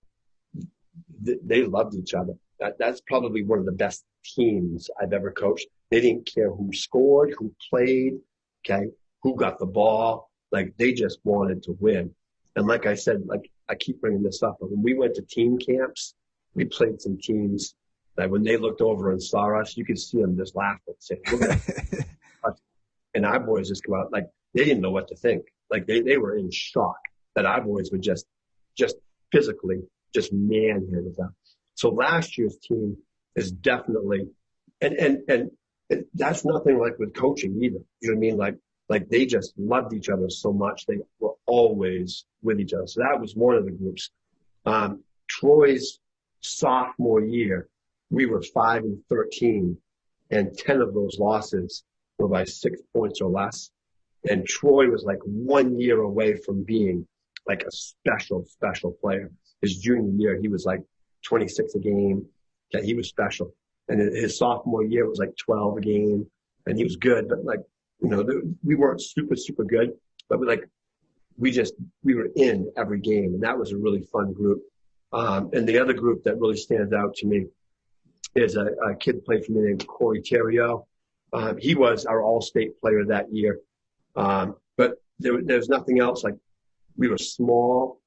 they loved each other. That's probably one of the best teams I've ever coached. They didn't care who scored, who played, okay, who got the ball. Like they just wanted to win. And like I said, like I keep bringing this up, but when we went to team camps, we played some teams that when they looked over and saw us, you could see them just laughing, saying, look at us. And our boys just come out like they didn't know what to think. Like they were in shock that our boys would just physically just manhandle them. So last year's team is definitely, and that's nothing like with coaching either. You know what I mean? Like they just loved each other so much. They were always with each other. So that was one of the groups. Troy's sophomore year, we were 5-13, and 10 of those losses were by 6 points or less. And Troy was like 1 year away from being like a special player. His junior year, he was like 26 a game. Yeah, he was special. And his sophomore year was like 12 a game, and he was good. But like, we weren't super good, but we were in every game, and that was a really fun group. And the other group that really stands out to me is a kid played for me named Corey Terrio. He was our all-state player that year. But there's nothing else. Like we were small.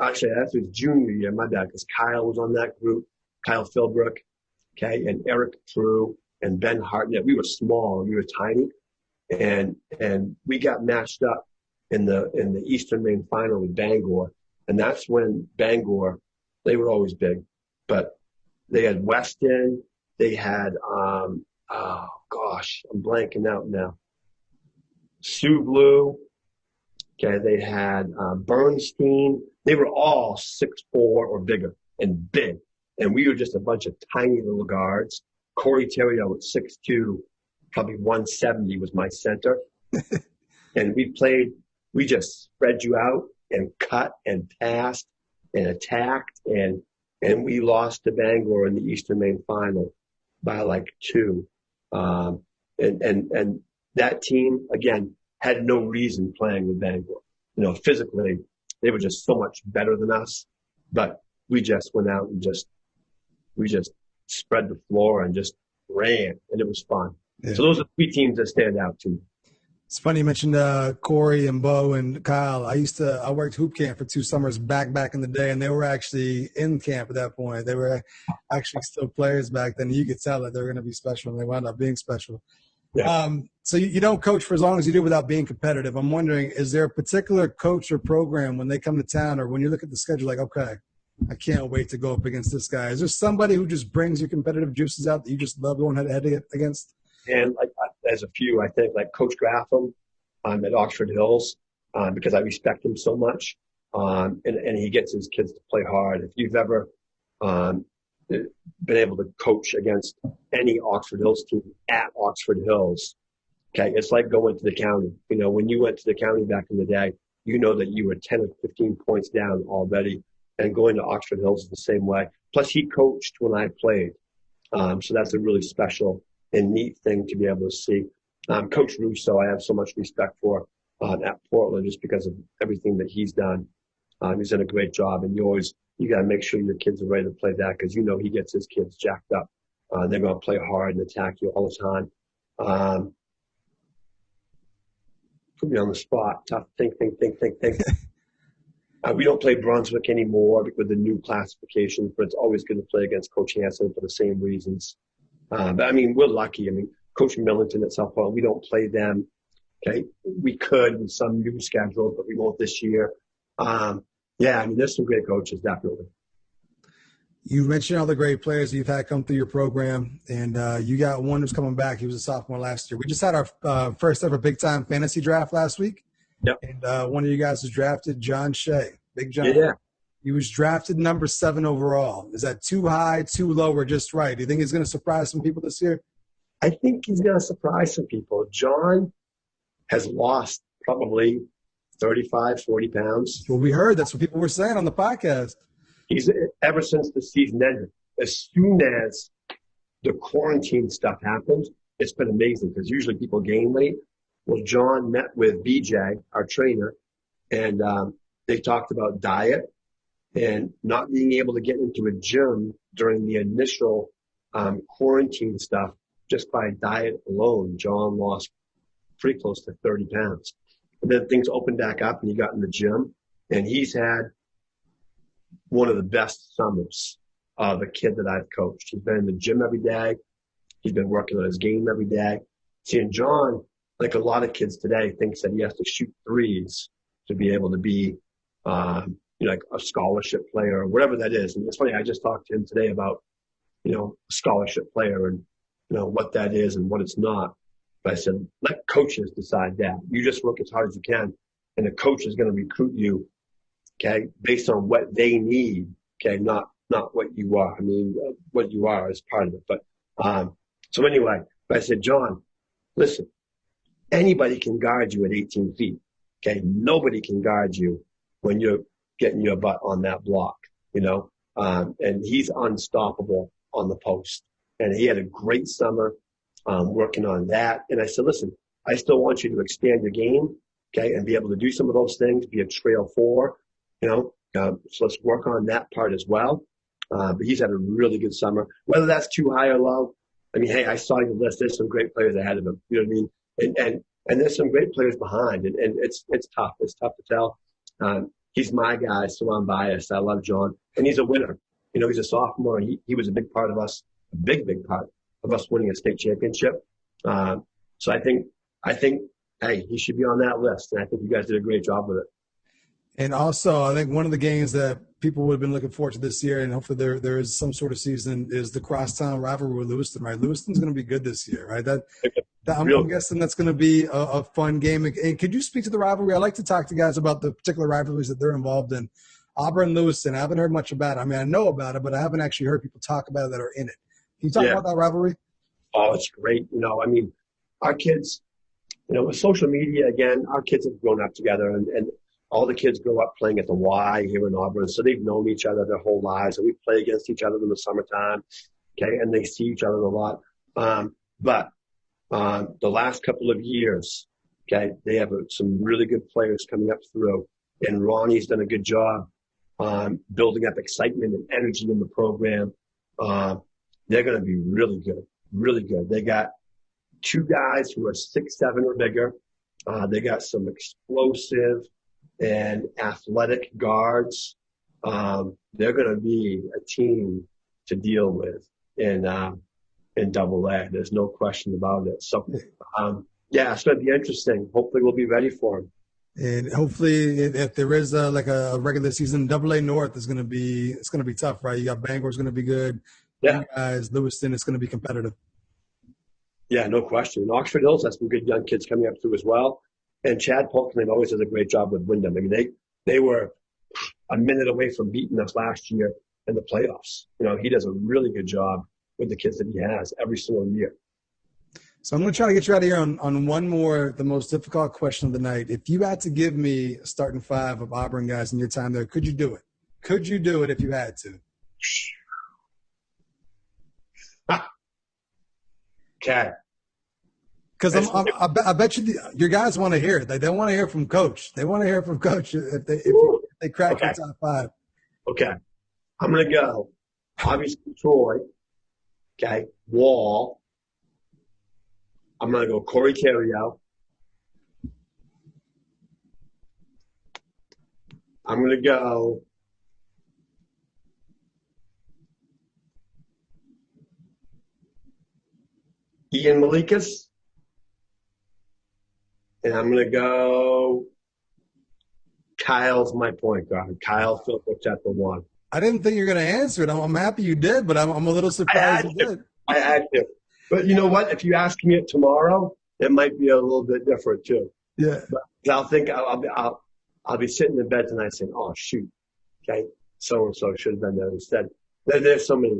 Actually, that's his junior year, my bad, because Kyle was on that group, Kyle Philbrook, okay, and Eric Drew and Ben Hartnett. We were small and we were tiny. And we got matched up in the Eastern Maine final with Bangor. And that's when Bangor, they were always big, but they had Weston, they had, I'm blanking out now. Sioux Blue, okay, they had Bernstein. They were all 6'4" or bigger and big. And we were just a bunch of tiny little guards. Corey Terrio at 6'2", probably 170 was my center. And we just spread you out and cut and passed and attacked, and we lost to Bangor in the Eastern Maine final by like 2. And that team, again, had no reason playing with Bangor. Physically, they were just so much better than us. But we just went out and we just spread the floor and just ran, and it was fun. Yeah. So those are 3 teams that stand out to me. It's funny you mentioned Corey and Bo and Kyle. I worked hoop camp for 2 summers back in the day, and they were actually in camp at that point. They were actually still players back then. You could tell that they were going to be special, and they wound up being special. Yeah. So you don't coach for as long as you do without being competitive. I'm wondering, is there a particular coach or program when they come to town, or when you look at the schedule, like, okay, I can't wait to go up against this guy? Is there somebody who just brings your competitive juices out that you just love going head to head against? And like, there's a few, I think, like Coach Graffam at Oxford Hills, because I respect him so much. And he gets his kids to play hard. If you've ever been able to coach against any Oxford Hills team at Oxford Hills, okay, it's like going to the county. When you went to the county back in the day, that you were 10 or 15 points down already. And going to Oxford Hills is the same way. Plus, he coached when I played. So that's a really special and neat thing to be able to see. Coach Russo, I have so much respect for at Portland just because of everything that he's done. He's done a great job, and you got to make sure your kids are ready to play that, because he gets his kids jacked up. They're going to play hard and attack you all the time. Put me on the spot. Tough. Think. We don't play Brunswick anymore with the new classifications, but it's always good to play against Coach Hansen for the same reasons. But I mean, we're lucky. I mean, Coach Millington at South Point, we don't play them. Okay, we could with some new schedule, but we won't this year. Yeah, I mean, there's some great coaches, definitely. You mentioned all the great players you've had come through your program, and you got one who's coming back. He was a sophomore last year. We just had our first ever big-time fantasy draft last week. Yep. And one of you guys was drafted, John Shea. Big John. Yeah. He was drafted number 7 overall. Is that too high, too low, or just right? Do you think he's going to surprise some people this year? I think he's going to surprise some people. John has lost probably 35, 40 pounds. Well, we heard. That's what people were saying on the podcast. He's ever since the season ended. As soon as the quarantine stuff happened, it's been amazing because usually people gain weight. Well, John met with BJ, our trainer, and they talked about diet and not being able to get into a gym during the initial quarantine stuff. Just by diet alone, John lost pretty close to 30 pounds. And then things opened back up and he got in the gym, and he's had one of the best summers of a kid that I've coached. He's been in the gym every day. He's been working on his game every day. Seeing John, like a lot of kids today, thinks that he has to shoot threes to be able to be, like a scholarship player or whatever that is. And it's funny, I just talked to him today about, a scholarship player and, what that is and what it's not. But I said, let coaches decide that. You just work as hard as you can, and the coach is going to recruit you, okay, based on what they need, okay, not what you are. I mean, what you are is part of it. But so anyway, but I said, John, listen, anybody can guard you at 18 feet, okay? Nobody can guard you when you're getting your butt on that block, and he's unstoppable on the post. And he had a great summer working on that. And I said, listen, I still want you to expand your game, okay, and be able to do some of those things, be a trail 4, so let's work on that part as well. But he's had a really good summer. Whether that's too high or low, I mean, hey, I saw your list. There's some great players ahead of him. You know what I mean? And there's some great players behind. And it's tough. It's tough to tell. He's my guy, so I'm biased. I love John. And he's a winner. He's a sophomore, and he was a big part of us, a big part of us winning a state championship. So I think, hey, he should be on that list. And I think you guys did a great job with it. And also, I think one of the games that people would have been looking forward to this year, and hopefully there is some sort of season, is the crosstown rivalry with Lewiston, right? Lewiston's going to be good this year, right? I'm guessing that's going to be a fun game. And could you speak to the rivalry? I like to talk to guys about the particular rivalries that they're involved in. Auburn, Lewiston, I haven't heard much about it. I mean, I know about it, but I haven't actually heard people talk about it that are in it. Can you talk about that rivalry? Oh, it's great. I mean, our kids, with social media, again, our kids have grown up together, and all the kids grow up playing at the Y here in Auburn, so they've known each other their whole lives, and we play against each other in the summertime, okay, and they see each other a lot. But the last couple of years, okay, they have some really good players coming up through, and Ronnie's done a good job building up excitement and energy in the program. They're going to be really good, really good. They got 2 guys who are 6'7" or bigger. They got some explosive and athletic guards. They're going to be a team to deal with in Double A. There's no question about it. So, yeah, it's going to be interesting. Hopefully, we'll be ready for them. And hopefully, if there is like a regular season, Double A North is going to be tough, right? You got Bangor's going to be good. Yeah, you guys, Lewiston, it's going to be competitive. Yeah, no question. And Oxford Hills has some good young kids coming up through as well. And Chad Polkman always does a great job with Wyndham. I mean, they were a minute away from beating us last year in the playoffs. You know, he does a really good job with the kids that he has every single year. So I'm going to try to get you out of here on one more, the most difficult question of the night. If you had to give me a starting 5 of Auburn guys in your time there, could you do it? Could you do it if you had to? Okay. Because I bet you your guys want to hear it. They want to hear from Coach. They want to hear from Coach if they crack your top 5. Okay. I'm going to go. Obviously, Troy. Okay. Wall. I'm going to go Corey Terrio. I'm going to go Ian Malikas. And I'm going to go Kyle's my point guard. Kyle Phillips at the 1. I didn't think you were going to answer it. I'm happy you did, but I'm a little surprised you did. I had to. But you know what? If you ask me it tomorrow, it might be a little bit different too. Yeah. But I'll think I'll be sitting in bed tonight saying, "Oh shoot, okay, so and so should have been there instead." There's so many.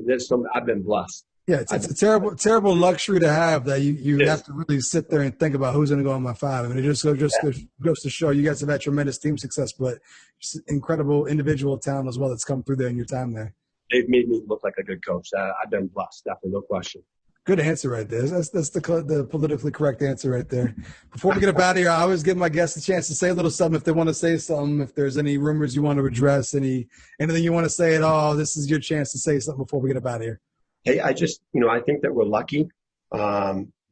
I've been blessed. Yeah, it's a terrible luxury to have that you have to really sit there and think about who's going to go on my 5. I mean, it just goes to show you guys have had tremendous team success, but just incredible individual talent as well that's come through there in your time there. They've made me look like a good coach. I've been blessed, definitely, no question. Good answer right there. That's the politically correct answer right there. Before we get up out of here, I always give my guests a chance to say a little something if they want to say something. If there's any rumors you want to address, anything you want to say at all, this is your chance to say something before we get up out of here. Hey, I think that we're lucky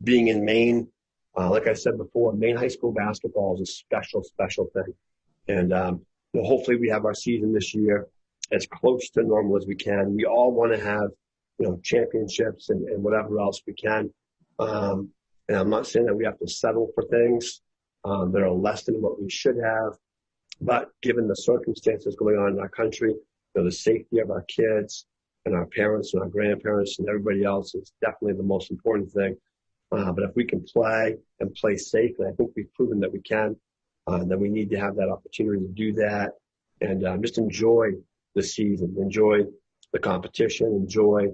being in Maine. Like I said before, Maine high school basketball is a special, special thing. And hopefully we have our season this year as close to normal as we can. We all want to have, championships and whatever else we can. And I'm not saying that we have to settle for things that are less than what we should have. But given the circumstances going on in our country, the safety of our kids, and our parents and our grandparents and everybody else is definitely the most important thing. But if we can play and play safely, I think we've proven that we can, then we need to have that opportunity to do that and just enjoy the season, enjoy the competition, enjoy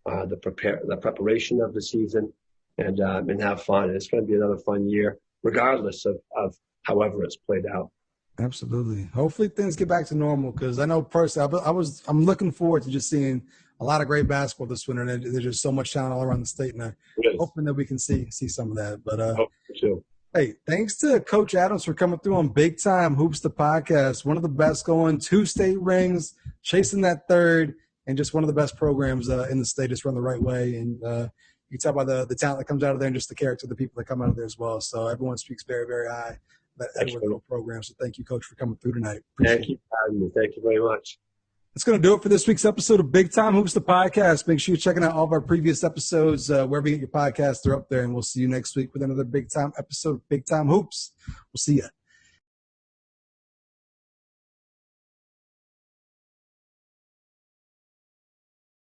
the preparation of the season and have fun. And it's going to be another fun year, regardless of however it's played out. Absolutely. Hopefully things get back to normal because I know personally I'm looking forward to just seeing a lot of great basketball this winter. And there's just so much talent all around the state, and I'm hoping that we can see some of that. But hey, thanks to Coach Adams for coming through on Big Time Hoops, the podcast. One of the best going, 2 state rings, chasing that 3rd, and just one of the best programs in the state. Just run the right way, and you can tell by the talent that comes out of there and just the character of the people that come out of there as well. So everyone speaks very, very high. That Edward program. So thank you, Coach, for coming through tonight. Thank you for having me. Thank you very much. That's going to do it for this week's episode of Big Time Hoops, the podcast. Make sure you're checking out all of our previous episodes. Wherever you get your podcasts, they're up there. And we'll see you next week with another Big Time episode of Big Time Hoops. We'll see you.